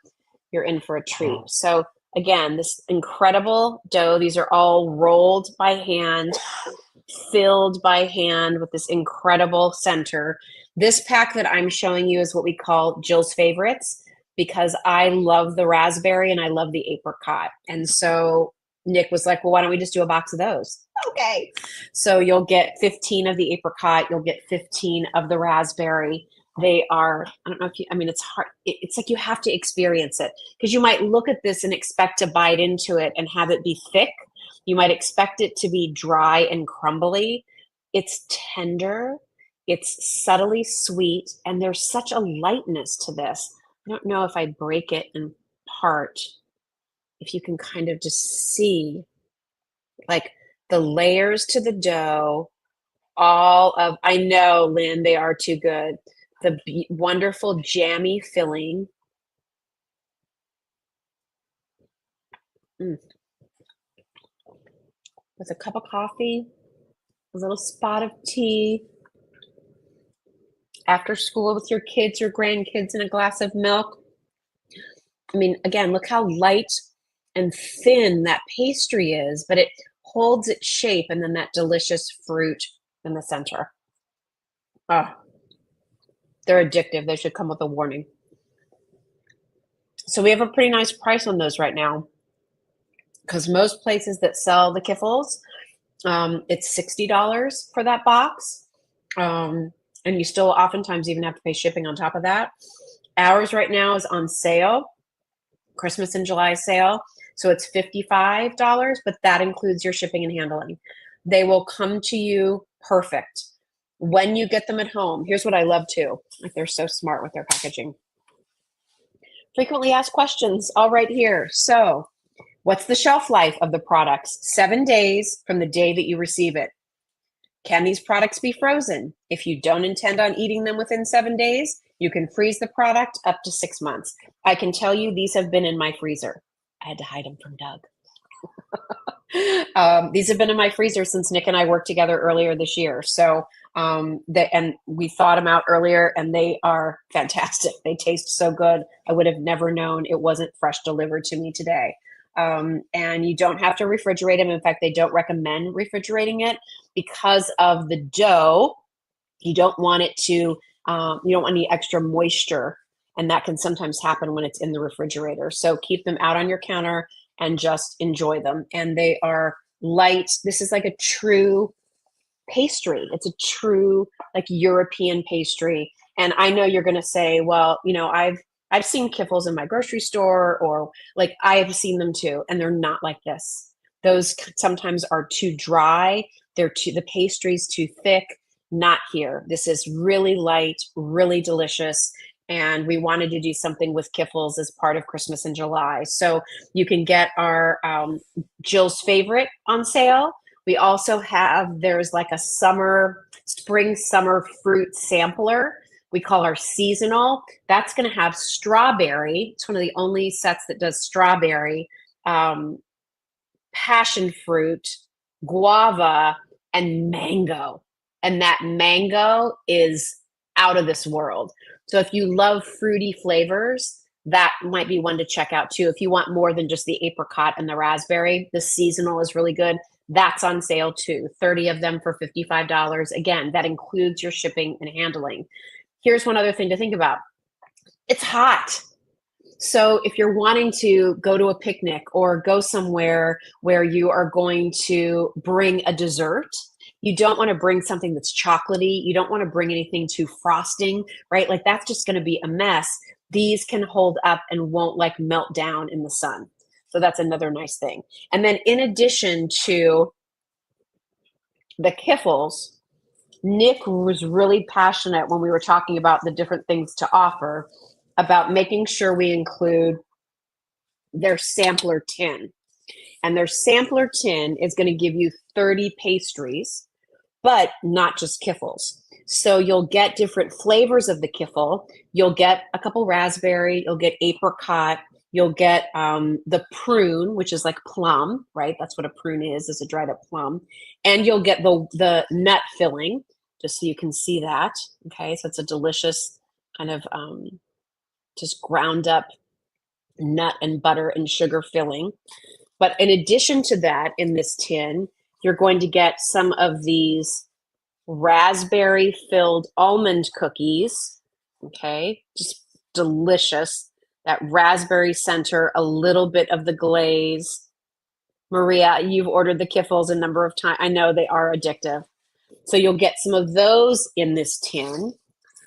you're in for a treat. So again, this incredible dough, these are all rolled by hand, filled by hand with this incredible center. This pack that I'm showing you is what we call Jill's favorites, because I love the raspberry and I love the apricot. And so Nick was like, well, why don't we just do a box of those? Okay. So you'll get 15 of the apricot, you'll get 15 of the raspberry. They are, I don't know if you, I mean, it's hard. It's like you have to experience it, because you might look at this and expect to bite into it and have it be thick. You might expect it to be dry and crumbly. It's tender. It's subtly sweet. And there's such a lightness to this. I don't know if I break it in part, if you can kind of just see like the layers to the dough, I know, Lynn, they are too good. The wonderful jammy filling. With a cup of coffee, a little spot of tea, after school with your kids or grandkids, and a glass of milk. I mean, again, look how light and thin that pastry is, but it holds its shape, and then that delicious fruit in the center. Oh, they're addictive. They should come with a warning. So we have a pretty nice price on those right now, because most places that sell the Kifles, it's $60 for that box. And you still oftentimes even have to pay shipping on top of that. Ours right now is on sale, Christmas and July sale. So it's $55, but that includes your shipping and handling. They will come to you perfect when you get them at home. Here's what I love too. Like, they're so smart with their packaging. Frequently asked questions, all right here. So what's the shelf life of the products? 7 days from the day that you receive it. Can these products be frozen? If you don't intend on eating them within 7 days, you can freeze the product up to 6 months. I can tell you these have been in my freezer. I had to hide them from Doug. These have been in my freezer since Nick and I worked together earlier this year. So, and we thawed them out earlier, and they are fantastic. They taste so good. I would have never known it wasn't fresh delivered to me today. And you don't have to refrigerate them. In fact, they don't recommend refrigerating it because of the dough. You don't want it to, you don't want any extra moisture, and that can sometimes happen when it's in the refrigerator. So keep them out on your counter and just enjoy them. And they are light. This is like a true pastry. It's a true like European pastry. And I know you're going to say, well, I've seen Kifles in my grocery store, or like I have seen them too, and they're not like this. Those sometimes are too dry. The pastry's too thick. Not here. This is really light, really delicious. And we wanted to do something with Kifles as part of Christmas in July. So you can get our Jill's Favorite on sale. We also have, there's like a spring summer fruit sampler. We call our seasonal. That's going to have strawberry. It's one of the only sets that does strawberry, passion fruit, guava, and mango. And that mango is out of this world. So if you love fruity flavors, that might be one to check out too. If you want more than just the apricot and the raspberry, the seasonal is really good. That's on sale too. 30 of them for $55. Again, that includes your shipping and handling. Here's one other thing to think about. It's hot. So if you're wanting to go to a picnic or go somewhere where you are going to bring a dessert, you don't want to bring something that's chocolatey. You don't want to bring anything too frosting, right? Like that's just going to be a mess. These can hold up and won't like melt down in the sun. So that's another nice thing. And then in addition to the Kifles, Nick was really passionate when we were talking about the different things to offer about making sure we include their sampler tin. And their sampler tin is going to give you 30 pastries, but not just Kifles. So you'll get different flavors of the Kifle. You'll get a couple raspberry, you'll get apricot, you'll get the prune, which is like plum, right? That's what a prune is a dried up plum. And you'll get the nut filling, just so you can see that. Okay, so it's a delicious kind of just ground up nut and butter and sugar filling. But in addition to that, in this tin, you're going to get some of these raspberry filled almond cookies. Okay, just delicious. That raspberry center, a little bit of the glaze. Maria, you've ordered the Kifles a number of times. I know they are addictive. So you'll get some of those in this tin.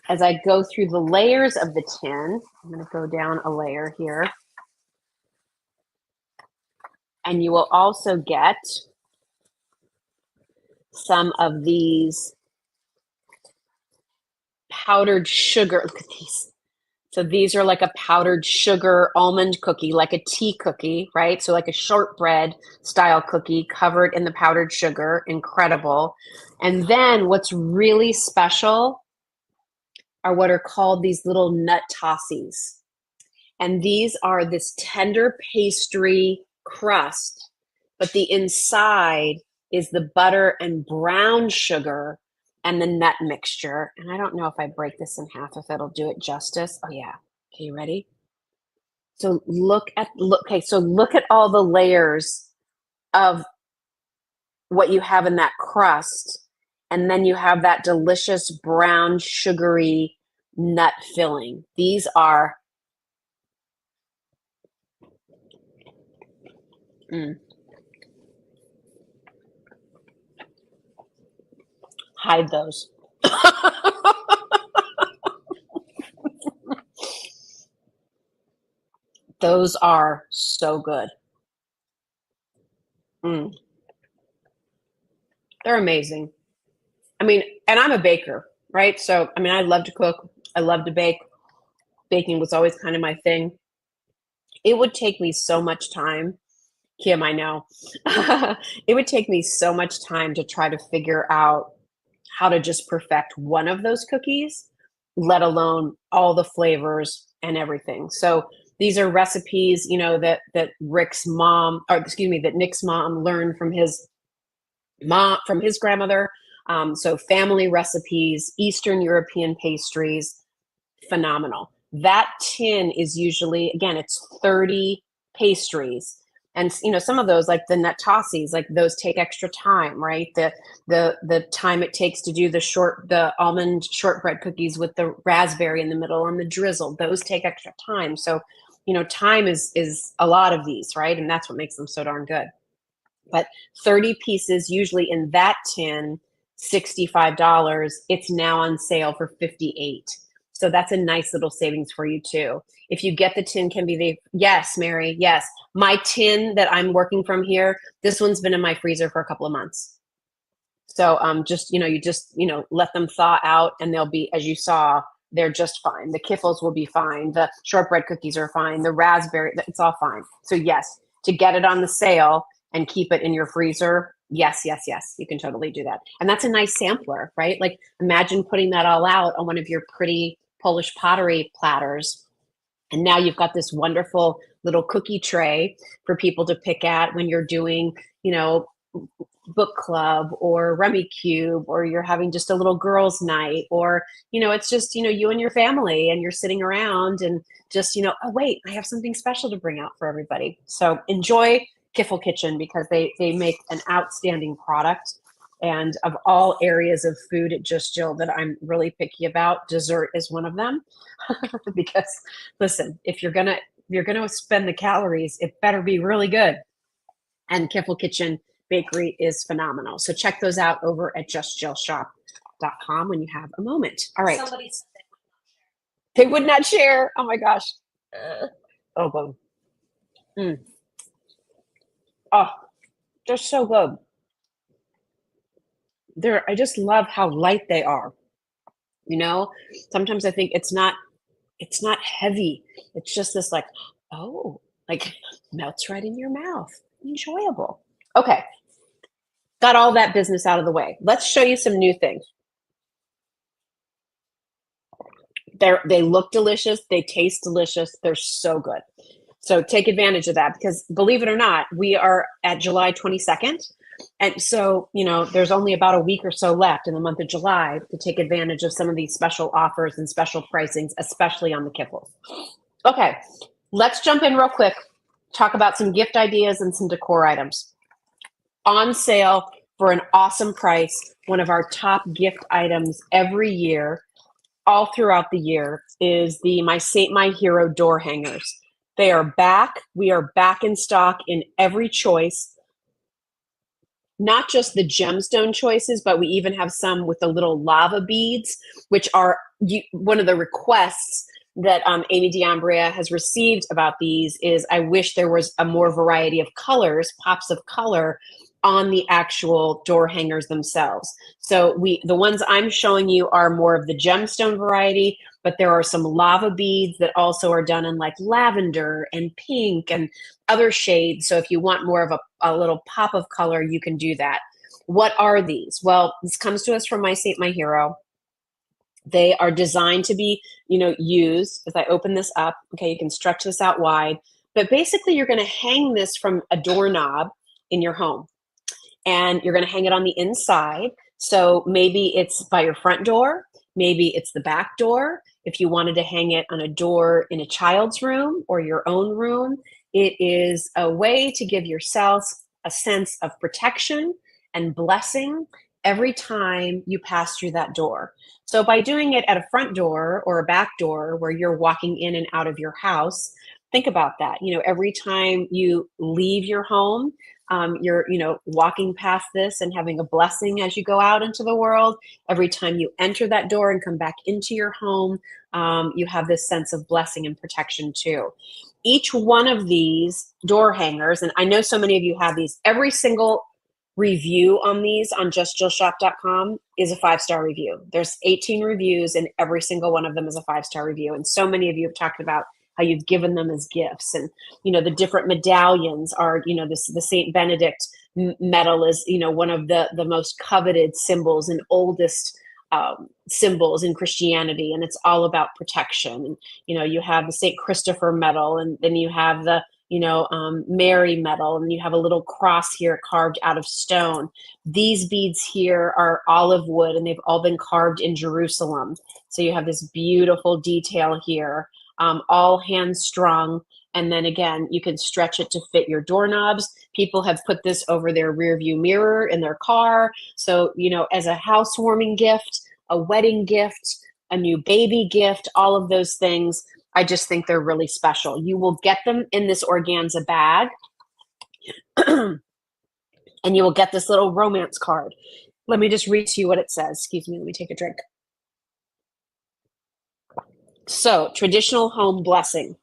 As I go through the layers of the tin, I'm going to go down a layer here. And you will also get some of these powdered sugar. Look at these. So these are like a powdered sugar almond cookie, like a tea cookie, right? So like a shortbread style cookie covered in the powdered sugar. Incredible. And then what's really special are what are called these little nut tossies. And these are this tender pastry crust, but the inside is the butter and brown sugar and the nut mixture. And I don't know if I break this in half, if it'll do it justice. Oh yeah. Okay, you ready? So look at all the layers of what you have in that crust. And then you have that delicious brown sugary nut filling. These are hide those. Those are so good. They're amazing. I mean, and I'm a baker, right? So, I mean, I love to cook. I love to bake. Baking was always kind of my thing. It would take me so much time. Kim, I know. It would take me so much time to try to figure out how to just perfect one of those cookies, let alone all the flavors and everything. So these are recipes, that Nick's mom learned from his grandmother. So family recipes, Eastern European pastries, phenomenal. That tin is usually, again, it's 30 pastries. And some of those, like the nut tossies, like those take extra time, right? The time it takes to do the almond shortbread cookies with the raspberry in the middle and the drizzle, those take extra time. So, time is a lot of these, right? And that's what makes them so darn good. But 30 pieces, usually in that tin, $65. It's now on sale for $58. So that's a nice little savings for you too. If you get the tin, yes, Mary, yes. My tin that I'm working from here, this one's been in my freezer for a couple of months. So you let them thaw out, and they'll be, as you saw, they're just fine. The Kifles will be fine. The shortbread cookies are fine. The raspberry, it's all fine. So yes, to get it on the sale and keep it in your freezer, yes, you can totally do that. And that's a nice sampler, right? Like, imagine putting that all out on one of your pretty Polish pottery platters. And now you've got this wonderful little cookie tray for people to pick at when you're doing, book club or Rummy Cube, or you're having just a little girls' night, or, it's just, you and your family, and you're sitting around and just, oh, wait, I have something special to bring out for everybody. So enjoy Kifle Kitchen, because they make an outstanding product. And of all areas of food at Just Jill that I'm really picky about, dessert is one of them. Because listen, if you're gonna spend the calories, it better be really good. And Kifle Kitchen Bakery is phenomenal. So check those out over at justjillshop.com when you have a moment. All right. Somebody said they would not share. Oh my gosh. Oh, boom. Oh, they're so good. I just love how light they are. Sometimes I think it's not heavy. It's just this like melts right in your mouth. Enjoyable. Okay. Got all that business out of the way. Let's show you some new things. They look delicious. They taste delicious. They're so good. So take advantage of that, because believe it or not, we are at July 22nd. And so, there's only about a week or so left in the month of July to take advantage of some of these special offers and special pricings, especially on the Kifles. Okay, let's jump in real quick, talk about some gift ideas and some decor items. On sale for an awesome price, one of our top gift items every year, all throughout the year, is the My Saint My Hero door hangers. They are back. We are back in stock in every choice. Not just the gemstone choices, but we even have some with the little lava beads, which are one of the requests that Amy D'Ambria has received about these is, I wish there was a more variety of colors, pops of color on the actual door hangers themselves. So the ones I'm showing you are more of the gemstone variety, but there are some lava beads that also are done in like lavender and pink and other shades. So if you want more of a little pop of color, you can do that. What are these? Well, this comes to us from My Saint My Hero. They are designed to be, used. As I open this up, okay, you can stretch this out wide, but basically you're going to hang this from a doorknob in your home, and you're going to hang it on the inside. So maybe it's by your front door, maybe it's the back door. If you wanted to hang it on a door in a child's room or your own room, it is a way to give yourself a sense of protection and blessing every time you pass through that door. So by doing it at a front door or a back door where you're walking in and out of your house, think about that. Every time you leave your home, you're walking past this and having a blessing as you go out into the world. Every time you enter that door and come back into your home, you have this sense of blessing and protection too. Each one of these door hangers, and I know so many of you have these, every single review on these on justjillshop.com is a 5-star review. There's 18 reviews, and every single one of them is a 5-star review. And so many of you have talked about how you've given them as gifts. And, the different medallions are, the St. Benedict medal is, one of the most coveted symbols and oldest symbols in Christianity. And it's all about protection. And, you have the St. Christopher medal, and then you have the, Mary medal, and you have a little cross here carved out of stone. These beads here are olive wood, and they've all been carved in Jerusalem. So you have this beautiful detail here. All hand strung, And then again, you can stretch it to fit your doorknobs. People have put this over their rear view mirror in their car. So, as a housewarming gift, a wedding gift, a new baby gift, all of those things, I just think they're really special. You will get them in this organza bag. And you will get this little romance card. Let me just read to you what it says. Excuse me, let me take a drink. So, traditional home blessing.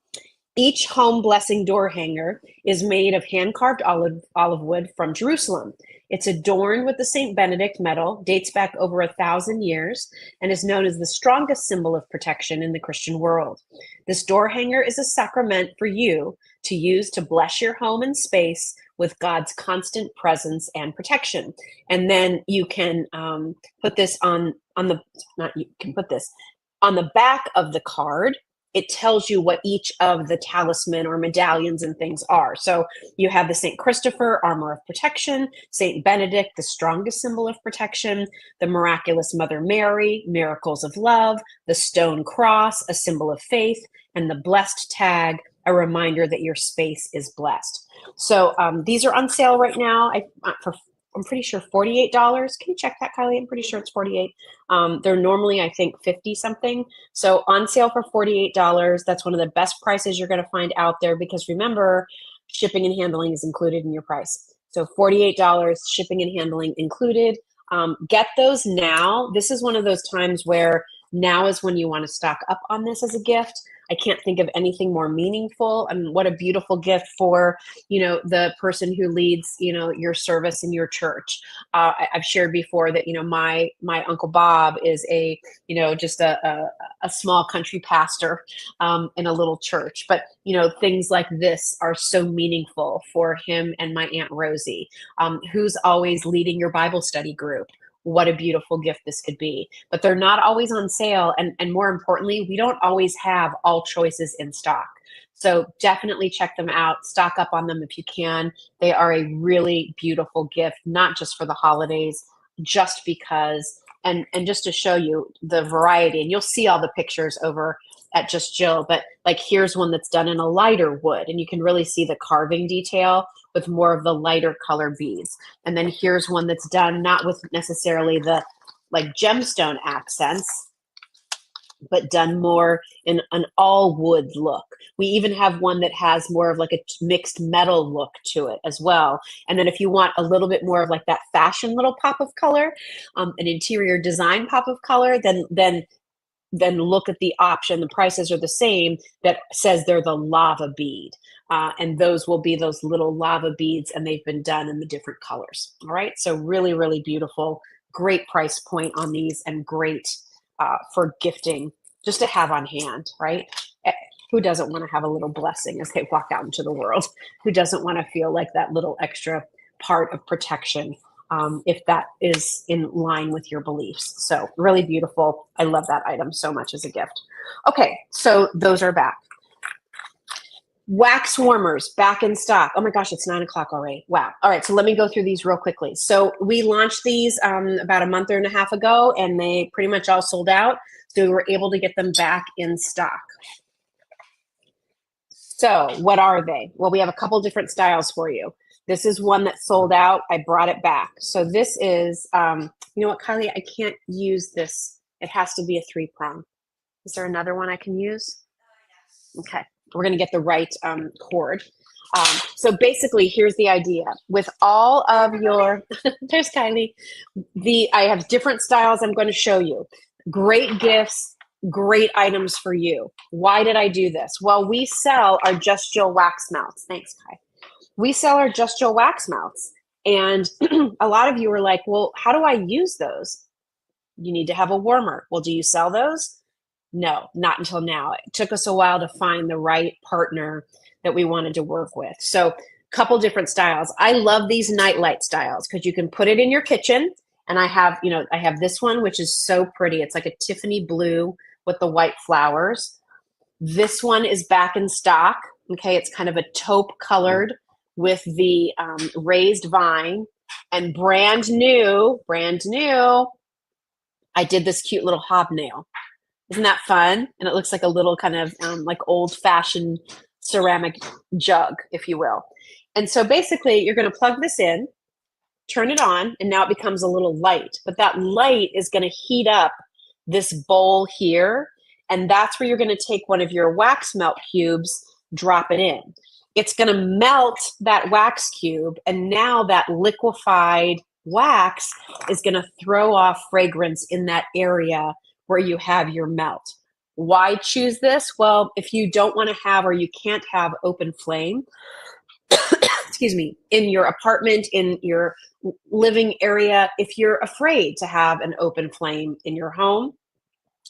Each home blessing door hanger is made of hand-carved olive wood from Jerusalem. It's adorned with the St. Benedict medal, dates back over 1,000 years, and is known as the strongest symbol of protection in the Christian world. This door hanger is a sacrament for you to use to bless your home and space with God's constant presence and protection. And then you can put this on the, not you can put this, on the back of the card. It tells you what each of the talisman or medallions and things are. So you have the St. Christopher, armor of protection, St. Benedict, the strongest symbol of protection, the miraculous Mother Mary, miracles of love, the stone cross, a symbol of faith, and the blessed tag, a reminder that your space is blessed. So these are on sale right now I'm pretty sure $48. Can you check that, Kylie? I'm pretty sure it's $48. They're normally, I think, 50 something. So on sale for $48. That's one of the best prices you're going to find out there, because remember, shipping and handling is included in your price. So $48, shipping and handling included. Get those now. This is one of those times where now is when you want to stock up on this as a gift. I can't think of anything more meaningful. I mean, what a beautiful gift for, the person who leads, your service in your church. I've shared before that, my Uncle Bob is just a small country pastor in a little church. But, things like this are so meaningful for him and my Aunt Rosie, who's always leading your Bible study group. What a beautiful gift this could be. But they're not always on sale. And more importantly, we don't always have all choices in stock. So definitely check them out. Stock up on them if you can. They are a really beautiful gift, not just for the holidays, just because, and just to show you the variety. And you'll see all the pictures over at Just Jill, but like here's one that's done in a lighter wood, and you can really see the carving detail with more of the lighter color beads. And then here's one that's done not with necessarily the like gemstone accents, but done more in an all wood look. We even have one that has more of like a mixed metal look to it as well. And then if you want a little bit more of like that fashion little pop of color, an interior design pop of color, then look at the option. The prices are the same, that says they're the lava bead. And those will be those little lava beads, and they've been done in the different colors. All right. So really, really beautiful, great price point on these, and great for gifting, just to have on hand, right? Who doesn't want to have a little blessing as they walk out into the world? Who doesn't want to feel like that little extra part of protection, if that is in line with your beliefs? So really beautiful. I love that item so much as a gift. Okay, so those are back. Wax warmers back in stock. Oh my gosh, it's 9 o'clock already. Wow. All right, so let me go through these real quickly. So we launched these about a month and a half ago, and they pretty much all sold out. So we were able to get them back in stock. So what are they? Well, we have a couple different styles for you. This is one that sold out. I brought it back. So this is, you know what, Kylie, I can't use this. It has to be a 3-prong. Is there another one I can use? Okay, we're gonna get the right cord. So basically, here's the idea. With all of your, there's Kylie. I have different styles I'm going to show you. Great gifts, great items for you. Why did I do this? Well, we sell our Just Jill wax melts. Thanks, Kai. We sell our Just Jill wax melts. And a lot of you were like, well, how do I use those? You need to have a warmer. Well, do you sell those? No, not until now. It took us a while to find the right partner that we wanted to work with. So a couple different styles. I love these nightlight styles because you can put it in your kitchen. And I have this one, which is so pretty. It's like a Tiffany blue with the white flowers. This one is back in stock. Okay, it's kind of a taupe colored with the raised vine, and brand new. I did this cute little hobnail. Isn't that fun? And it looks like a little kind of like old fashioned ceramic jug, if you will. And so basically you're going to plug this in, turn it on, and now it becomes a little light. But that light is going to heat up this bowl here, and that's where you're going to take one of your wax melt cubes, drop it in. It's going to melt that wax cube, and now that liquefied wax is going to throw off fragrance in that area where you have your melt. Why choose this? Well, if you don't want to have or you can't have open flame, excuse me, in your apartment, in your living area, if you're afraid to have an open flame in your home,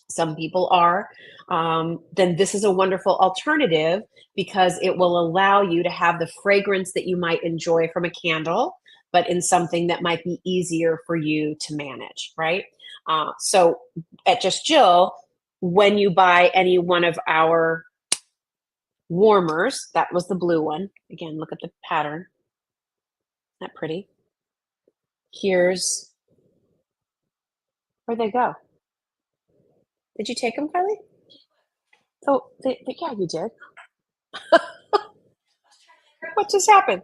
some people are, then this is a wonderful alternative because it will allow you to have the fragrance that you might enjoy from a candle, but in something that might be easier for you to manage, right? So at Just Jill, when you buy any one of our warmers, that was the blue one. Again, look at the pattern. Isn't that pretty? Here's, where'd they go? Did you take them, Kylie? Oh, yeah, you did. What just happened?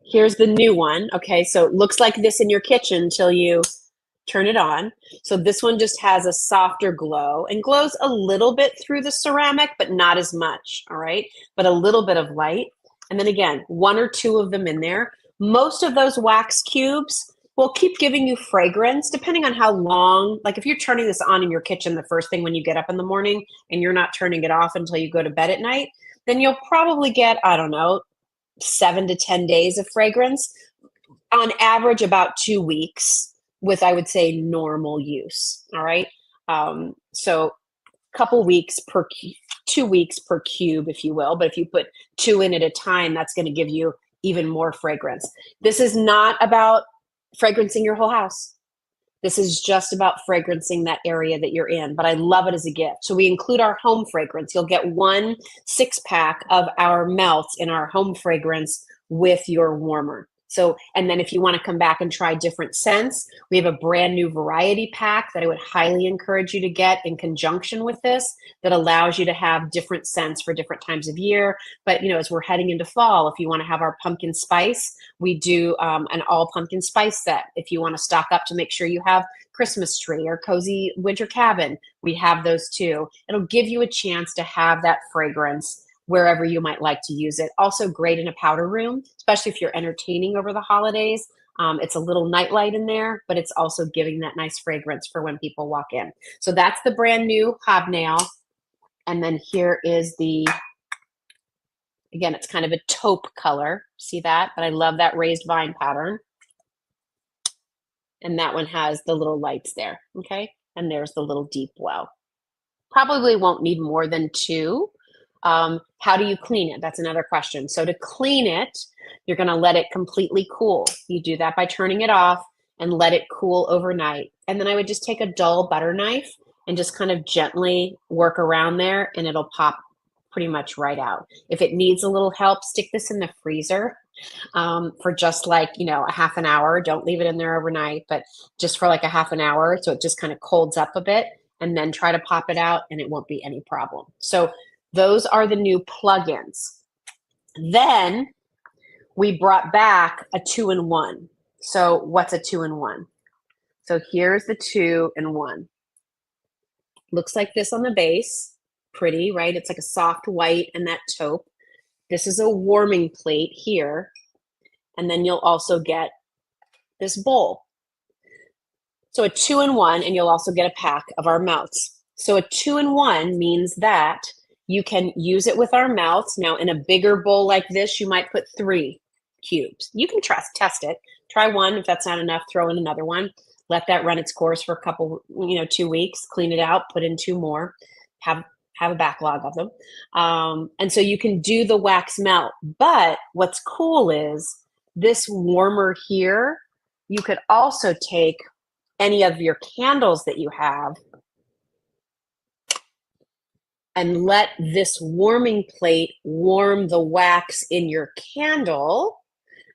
Here's the new one. Okay, so it looks like this in your kitchen until you turn it on. So this one just has a softer glow and glows a little bit through the ceramic, but not as much, all right? But a little bit of light. And then again, one or two of them in there. Most of those wax cubes will keep giving you fragrance depending on how long, like if you're turning this on in your kitchen the first thing when you get up in the morning and you're not turning it off until you go to bed at night, then you'll probably get, I don't know, 7 to 10 days of fragrance. On average, about 2 weeks with, I would say, normal use. All right. So a couple weeks per 2 weeks per cube, if you will. But if you put 2 in at a time, that's going to give you even more fragrance. This is not about fragrancing your whole house. This is just about fragrancing that area that you're in, but I love it as a gift. So we include our home fragrance. You'll get 1 6-pack of our melts in our home fragrance with your warmer. So, and then if you want to come back and try different scents, we have a brand new variety pack that I would highly encourage you to get in conjunction with this that allows you to have different scents for different times of year. But, you know, as we're heading into fall, if you want to have our pumpkin spice, we do an all pumpkin spice set. If you want to stock up to make sure you have Christmas tree or cozy winter cabin, we have those too. It'll give you a chance to have that fragrance wherever you might like to use it. Also great in a powder room, especially if you're entertaining over the holidays. It's a little nightlight in there, but it's also giving that nice fragrance for when people walk in. So that's the brand new hobnail. And then here is the, again, it's kind of a taupe color. See that? But I love that raised vine pattern. And that one has the little lights there, okay? And there's the little deep well. Probably won't need more than 2. How do you clean it? That's another question. So to clean it, you're going to let it completely cool. You do that by turning it off and let it cool overnight. And then I would just take a dull butter knife and just kind of gently work around there and it'll pop pretty much right out. If it needs a little help, stick this in the freezer for just like, you know, a half an hour. Don't leave it in there overnight, but just for like a half an hour. So it just kind of colds up a bit and then try to pop it out and it won't be any problem. So those are the new plugins. Then we brought back a 2-in-1. So what's a 2-in-1? So here's the 2-in-1. Looks like this on the base. Pretty, right? It's like a soft white and that taupe. This is a warming plate here. And then you'll also get this bowl. So a 2-in-1, and you'll also get a pack of our melts. So a 2-in-1 means that you can use it with our melts. Now in a bigger bowl like this, you might put 3 cubes. You can test it. Try 1. If that's not enough, throw in another one. Let that run its course for a couple, 2 weeks, clean it out, put in 2 more, have a backlog of them. And so you can do the wax melt. But what's cool is this warmer here, you could also take any of your candles that you have and let this warming plate warm the wax in your candle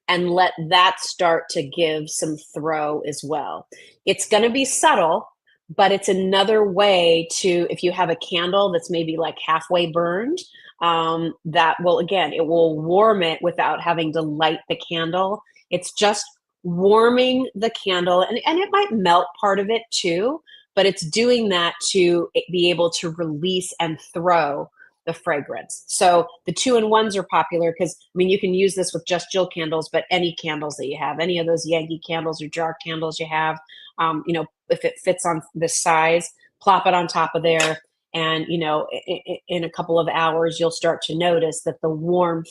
and let that start to give some throw as well. It's going to be subtle, but it's another way to, if you have a candle that's maybe like halfway burned, that will, again, it will warm it without having to light the candle. It's just warming the candle, and it might melt part of it too, but it's doing that to be able to release and throw the fragrance. So the 2-in-1s are popular because, I mean, you can use this with just Jill candles, but any candles that you have, any of those Yankee candles or jar candles you have, if it fits on this size, plop it on top of there. And, in a couple of hours, you'll start to notice that the warmth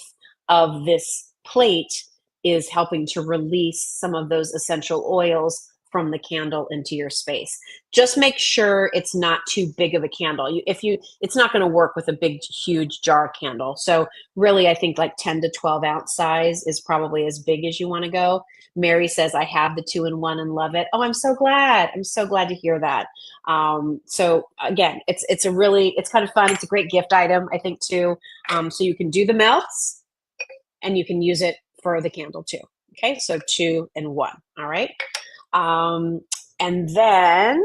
of this plate is helping to release some of those essential oils from the candle into your space. Just make sure it's not too big of a candle. It's not going to work with a big, huge jar candle. So really, I think like 10 to 12 ounce size is probably as big as you want to go. Mary says, I have the 2-in-1 and love it. Oh, I'm so glad. I'm so glad to hear that. So again, it's kind of fun. It's a great gift item, I think, too. So you can do the melts and you can use it for the candle too. Okay, so 2-in-1. All right. And then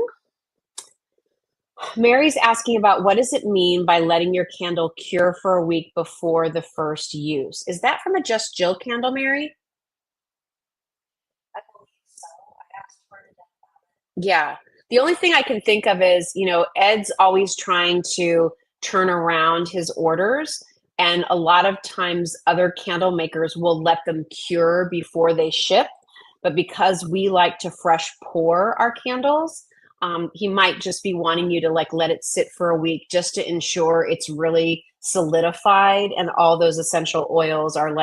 Mary's asking about, what does it mean by letting your candle cure for a week before the first use? Is that from a Just Jill candle, Mary? I believe so. I asked her to. Yeah. The only thing I can think of is, Ed's always trying to turn around his orders. And a lot of times other candle makers will let them cure before they ship. But because we like to fresh pour our candles, he might just be wanting you to let it sit for a week just to ensure it's really solidified and all those essential oils are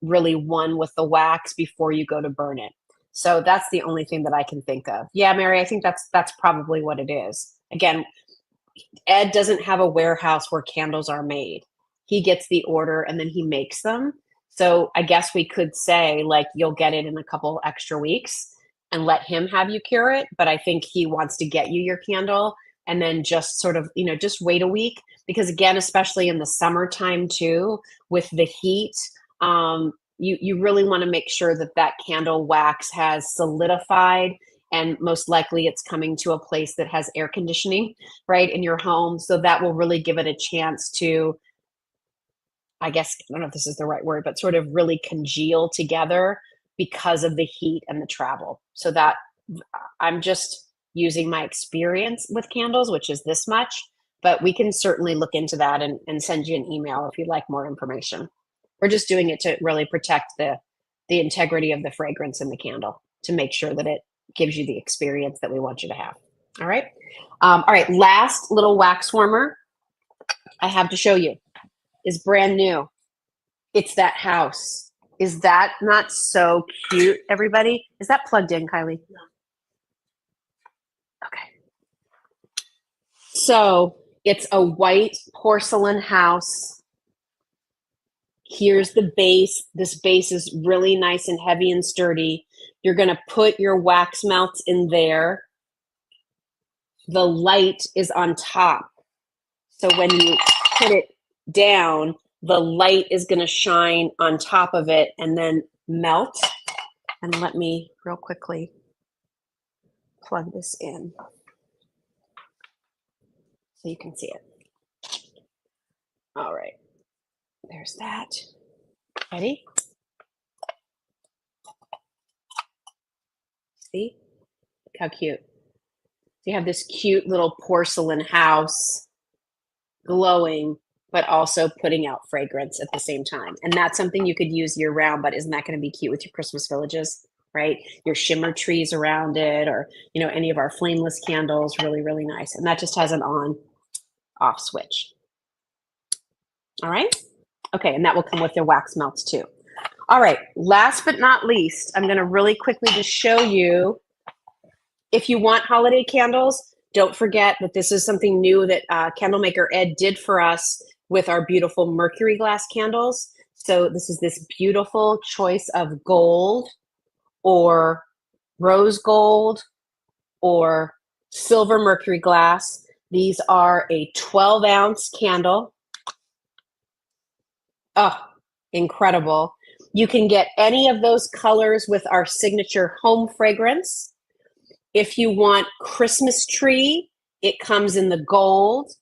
really one with the wax before you go to burn it. So that's the only thing that I can think of. Yeah, Mary, I think that's probably what it is. Again, Ed doesn't have a warehouse where candles are made. He gets the order and then he makes them. So I guess we could say you'll get it in a couple extra weeks and let him have you cure it. But I think he wants to get you your candle and then just sort of, just wait a week. Because again, especially in the summertime too, with the heat, you really want to make sure that candle wax has solidified, and most likely it's coming to a place that has air conditioning, right, in your home. So that will really give it a chance to, I guess, I don't know if this is the right word, but sort of really congeal together because of the heat and the travel. So that I'm just using my experience with candles, which is this much, but we can certainly look into that and send you an email if you'd like more information. We're just doing it to really protect the integrity of the fragrance in the candle, to make sure that it gives you the experience that we want you to have. All right. All right. Last little wax warmer I have to show you is brand new. It's that house. Is that not so cute, everybody? Is that plugged in, Kylie? No. Okay. So it's a white porcelain house. Here's the base. This base is really nice and heavy and sturdy. You're going to put your wax melts in there. The light is on top. So when you put it down, the light is going to shine on top of it and then melt. And let me real quickly plug this in so you can see it. All right. There's that. Ready? See? Look how cute. You have this cute little porcelain house glowing, but also putting out fragrance at the same time. And that's something you could use year round, but isn't that going to be cute with your Christmas villages, right? Your shimmer trees around it, or, any of our flameless candles, really, really nice. And that just has an on-off switch. All right. Okay. And that will come with your wax melts too. All right. Last but not least, I'm going to really quickly just show you, if you want holiday candles, don't forget that this is something new that candle maker Ed did for us with our beautiful mercury glass candles. So this is this beautiful choice of gold or rose gold or silver mercury glass. These are a 12-ounce candle. Oh, incredible. You can get any of those colors with our signature home fragrance. If you want Christmas tree, it comes in the gold.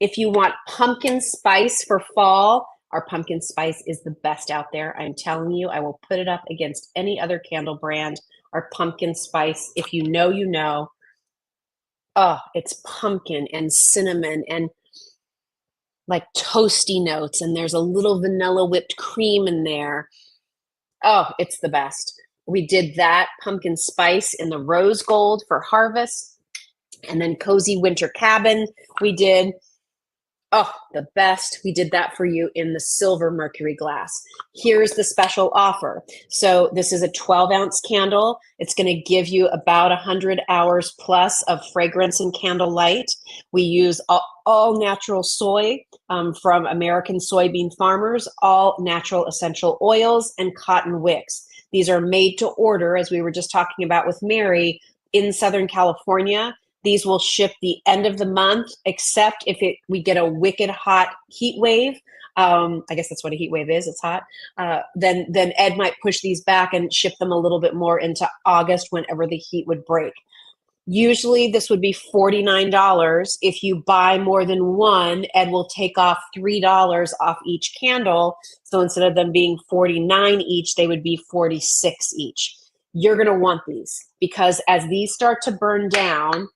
If you want pumpkin spice for fall, our pumpkin spice is the best out there. I'm telling you, I will put it up against any other candle brand. Our pumpkin spice, if you know, you know. Oh, it's pumpkin and cinnamon and like toasty notes, and there's a little vanilla whipped cream in there. Oh, it's the best. We did that pumpkin spice in the rose gold for harvest, and then cozy winter cabin we did. Oh, the best. We did that for you in the silver mercury glass. Here's the special offer. So this is a 12-ounce candle. It's going to give you about 100 hours plus of fragrance and candle light. We use all natural soy from American soybean farmers, all natural essential oils, and cotton wicks. These are made to order, as we were just talking about with Mary, in Southern California. These will ship the end of the month, except if we get a wicked hot heat wave. I guess that's what a heat wave is. It's hot. Then Ed might push these back and ship them a little bit more into August whenever the heat would break. Usually this would be $49. If you buy more than one, Ed will take off $3 off each candle. So instead of them being $49 each, they would be $46 each. You're going to want these because as these start to burn down,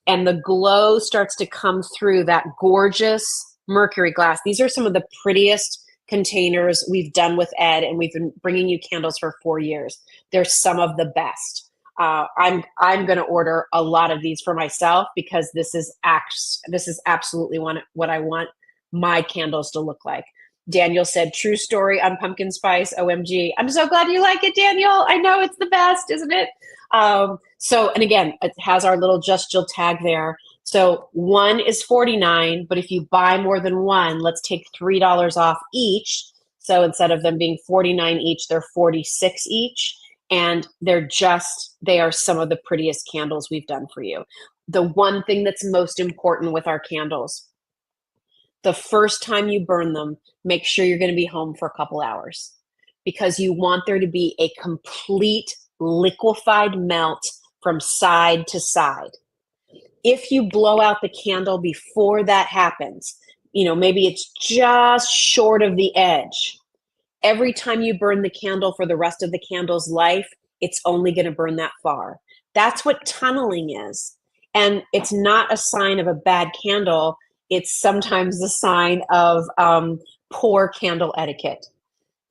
and the glow starts to come through that gorgeous mercury glass. These are some of the prettiest containers we've done with Ed, and we've been bringing you candles for 4 years. They're some of the best. I'm going to order a lot of these for myself because this is absolutely what I want my candles to look like. Daniel said, true story on pumpkin spice. OMG. I'm so glad you like it, Daniel. I know it's the best, isn't it? And again, it has our little Just Jill tag there. So one is $49, but if you buy more than one, let's take $3 off each. So instead of them being $49 each, they're $46 each. And they are some of the prettiest candles we've done for you. The one thing that's most important with our candles, the first time you burn them, make sure you're going to be home for a couple hours because you want there to be a complete liquefied melt from side to side. If you blow out the candle before that happens, maybe it's just short of the edge. Every time you burn the candle for the rest of the candle's life, it's only going to burn that far. That's what tunneling is. And it's not a sign of a bad candle. It's sometimes the sign of poor candle etiquette.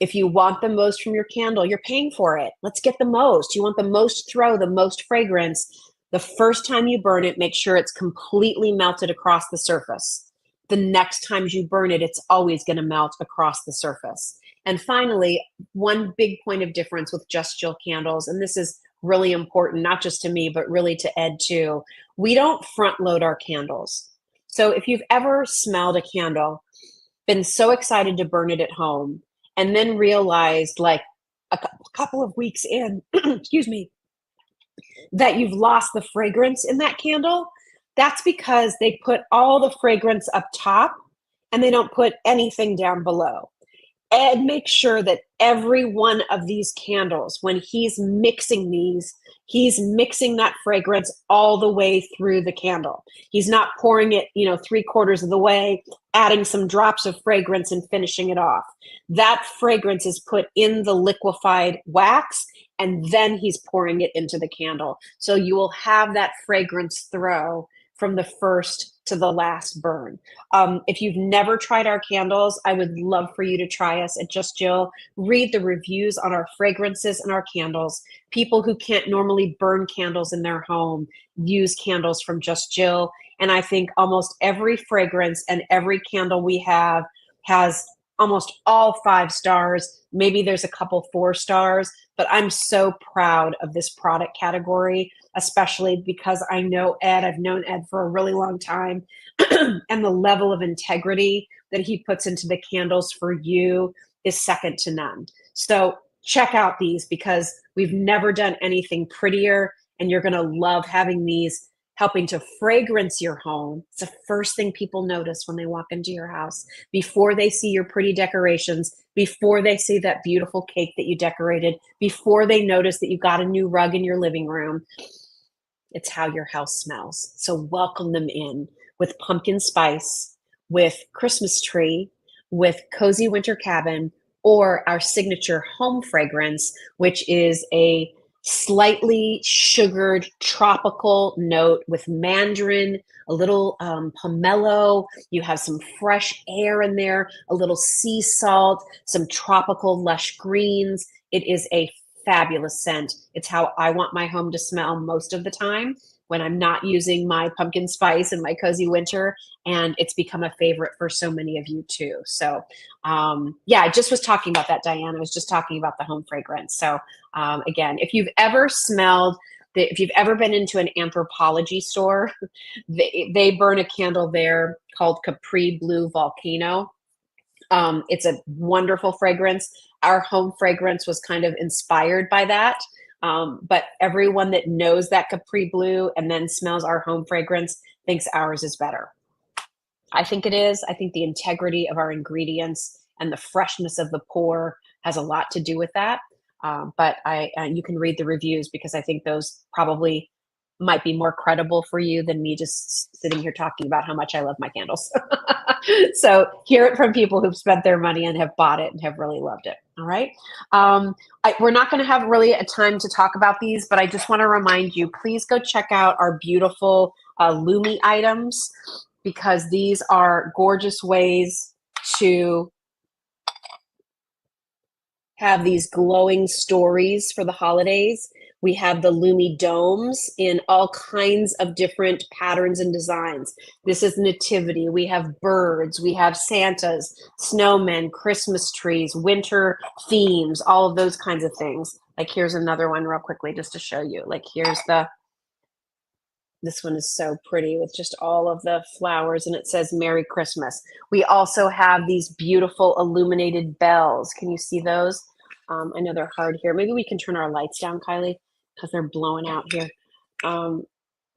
If you want the most from your candle, you're paying for it. Let's get the most. You want the most throw, the most fragrance. The first time you burn it, make sure it's completely melted across the surface. The next time you burn it, it's always going to melt across the surface. And finally, one big point of difference with Just Jill candles, and this is really important, not just to me, but really to Ed too. We don't front load our candles. So if you've ever smelled a candle, been so excited to burn it at home, and then realized like a couple of weeks in, excuse me, that you've lost the fragrance in that candle, that's because they put all the fragrance up top and they don't put anything down below. Ed makes sure that every one of these candles, when he's mixing these, he's mixing that fragrance all the way through the candle. He's not pouring it, 3/4 of the way, adding some drops of fragrance and finishing it off. That fragrance is put in the liquefied wax, and then he's pouring it into the candle. So you will have that fragrance throw from the first to the last burn. If you've never tried our candles, I would love for you to try us at Just Jill. Read the reviews on our fragrances and our candles. People who can't normally burn candles in their home use candles from Just Jill. And I think almost every fragrance and every candle we have has almost all 5 stars. Maybe there's a couple 4 stars, but I'm so proud of this product category, especially because I know Ed. I've known Ed for a really long time, and the level of integrity that he puts into the candles for you is second to none. So check out these because we've never done anything prettier, and you're going to love having these helping to fragrance your home. It's the first thing people notice when they walk into your house. Before they see your pretty decorations, before they see that beautiful cake that you decorated, before they notice that you got a new rug in your living room, it's how your house smells. So welcome them in with pumpkin spice, with Christmas tree, with cozy winter cabin, or our signature home fragrance, which is a slightly sugared tropical note with mandarin, a little pomelo. You have some fresh air in there, a little sea salt, some tropical lush greens. It is a fabulous scent. It's how I want my home to smell most of the time when I'm not using my pumpkin spice and my cozy winter. And it's become a favorite for so many of you too. So yeah, I just was talking about that, Diane. I was just talking about the home fragrance. So again, if you've ever smelled, if you've ever been into an anthropology store, they burn a candle there called Capri Blue Volcano. It's a wonderful fragrance. Our home fragrance was kind of inspired by that. But everyone that knows that Capri Blue and then smells our home fragrance thinks ours is better. I think it is. I think the integrity of our ingredients and the freshness of the pour has a lot to do with that. But you can read the reviews because I think those probably might be more credible for you than me just sitting here talking about how much I love my candles. So hear it from people who've spent their money and have bought it and have really loved it. All right. We're not going to have really a time to talk about these, but I just want to remind you, please go check out our beautiful Lumi items, because these are gorgeous ways to have these glowing stories for the holidays. We have the Lumi domes in all kinds of different patterns and designs. This is nativity. We have birds. We have Santas, snowmen, Christmas trees, winter themes, all of those kinds of things. Like here's another one real quickly just to show you. Like here's this one is so pretty with just all of the flowers, and it says Merry Christmas. We also have these beautiful illuminated bells. Can you see those? I know they're hard here. Maybe we can turn our lights down, Kylie, because they're blowing out here. Can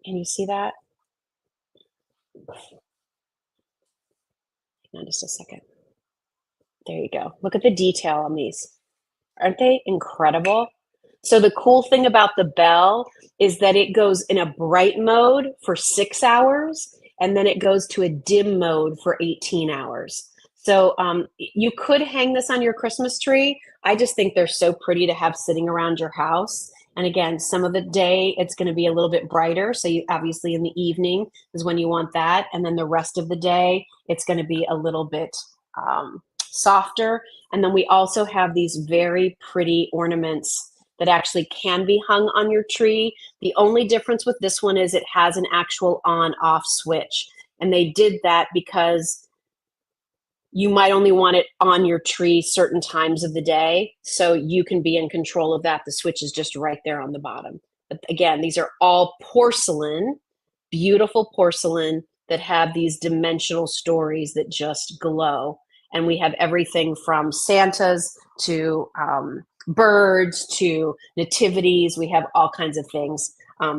you see that? Hang on just a second. There you go. Look at the detail on these. Aren't they incredible? So the cool thing about the bell is that it goes in a bright mode for 6 hours, and then it goes to a dim mode for 18 hours. So you could hang this on your Christmas tree. I just think they're so pretty to have sitting around your house. And again, some of the day it's going to be a little bit brighter. So you obviously in the evening is when you want that. And then the rest of the day, it's going to be a little bit softer. And then we also have these very pretty ornaments that actually can be hung on your tree. The only difference with this one is it has an actual on-off switch. And they did that because you might only want it on your tree certain times of the day. So you can be in control of that. The switch is just right there on the bottom. But again, these are all porcelain, beautiful porcelain that have these dimensional stories that just glow. And we have everything from Santas to birds to nativities. We have all kinds of things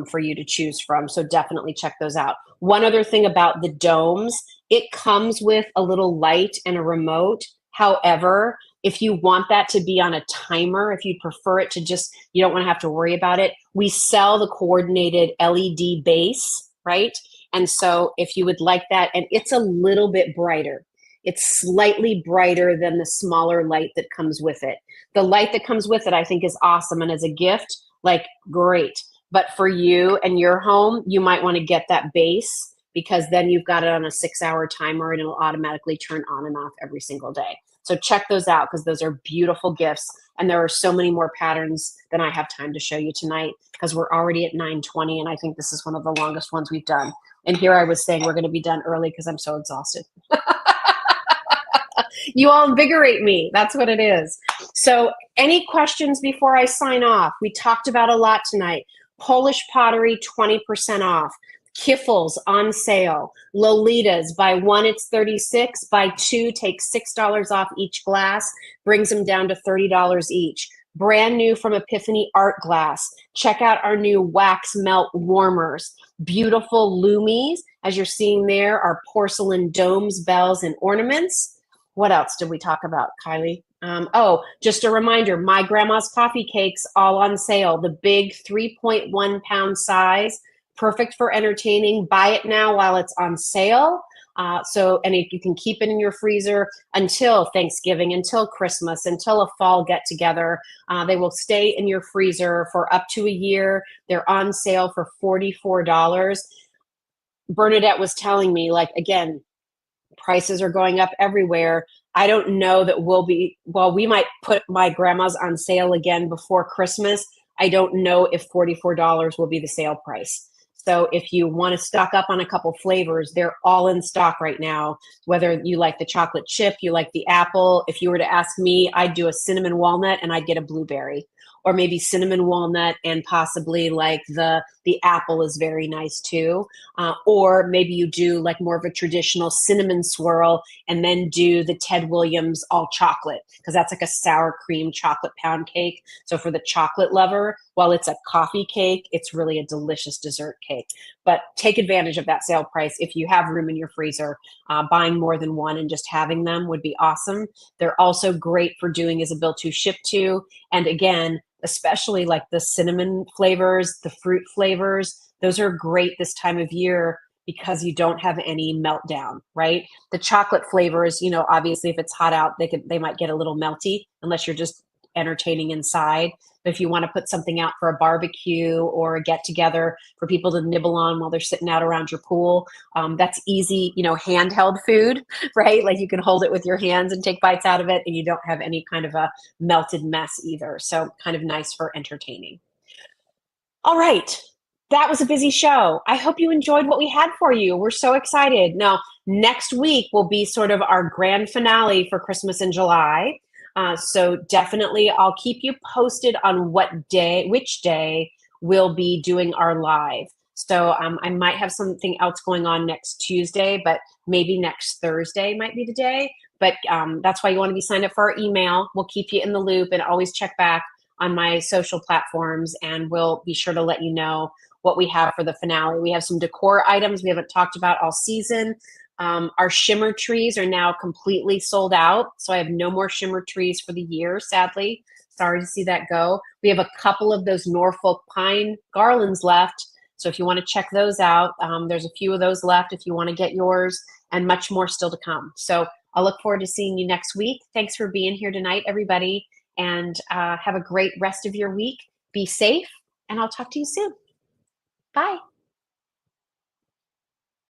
for you to choose from. So definitely check those out. One other thing about the domes, it comes with a little light and a remote. However, if you want that to be on a timer, if you prefer it to just, you don't want to have to worry about it, we sell the coordinated LED base, right? And so if you would like that, and it's a little bit brighter. It's slightly brighter than the smaller light that comes with it. The light that comes with it, I think, is awesome. And as a gift, like, great. But for you and your home, you might want to get that base, because then you've got it on a 6-hour timer and it'll automatically turn on and off every single day. So check those out, because those are beautiful gifts. And there are so many more patterns than I have time to show you tonight, because we're already at 9:20, and I think this is one of the longest ones we've done. And here I was saying we're going to be done early because I'm so exhausted. You all invigorate me. That's what it is. So any questions before I sign off? We talked about a lot tonight. Polish pottery, 20% off. Kifles on sale. Lolitas, buy one, it's $36. Buy two, take $6 off each glass. Brings them down to $30 each. Brand new from Epiphany Art Glass. Check out our new wax melt warmers. Beautiful Lumis, as you're seeing there, our porcelain domes, bells, and ornaments. What else did we talk about, Kylie? Just a reminder, My Grandma's Coffee Cakes, all on sale. The big 3.1 pound size, perfect for entertaining. Buy it now while it's on sale. And you can keep it in your freezer until Thanksgiving, until Christmas, until a fall get together. They will stay in your freezer for up to a year. They're on sale for $44. Bernadette was telling me, like, again, prices are going up everywhere. I don't know that we might put my grandma's on sale again before Christmas. I don't know if $44 will be the sale price. So if you want to stock up on a couple flavors, they're all in stock right now. Whether you like the chocolate chip, you like the apple. If you were to ask me, I'd do a cinnamon walnut and I'd get a blueberry, or maybe cinnamon walnut and possibly like the apple is very nice too. Or maybe you do like more of a traditional cinnamon swirl and then do the Ted Williams all chocolate, because that's like a sour cream chocolate pound cake. So for the chocolate lover, while it's a coffee cake, it's really a delicious dessert cake. But take advantage of that sale price if you have room in your freezer. Buying more than one and just having them would be awesome. They're also great for doing as a bill to ship to. And again, especially like the cinnamon flavors, the fruit flavors, those are great this time of year because you don't have any meltdown, right? The chocolate flavors, obviously if it's hot out, they might get a little melty unless you're just entertaining inside. But if you want to put something out for a barbecue or a get together for people to nibble on while they're sitting out around your pool, that's easy, handheld food, right? Like you can hold it with your hands and take bites out of it, and you don't have any kind of a melted mess either. So kind of nice for entertaining. All right. That was a busy show. I hope you enjoyed what we had for you. We're so excited. Now, next week will be sort of our grand finale for Christmas in July. So definitely I'll keep you posted on which day we'll be doing our live. So I might have something else going on next Tuesday, but maybe next Thursday might be the day. But that's why you want to be signed up for our email. We'll keep you in the loop and always check back on my social platforms, and we'll be sure to let you know what we have for the finale. We have some decor items we haven't talked about all season. Our shimmer trees are now completely sold out, so I have no more shimmer trees for the year, sadly. Sorry to see that go. We have a couple of those Norfolk pine garlands left, so if you want to check those out, there's a few of those left if you want to get yours, and much more still to come. So I'll look forward to seeing you next week. Thanks for being here tonight, everybody, and have a great rest of your week. Be safe, and I'll talk to you soon. Bye.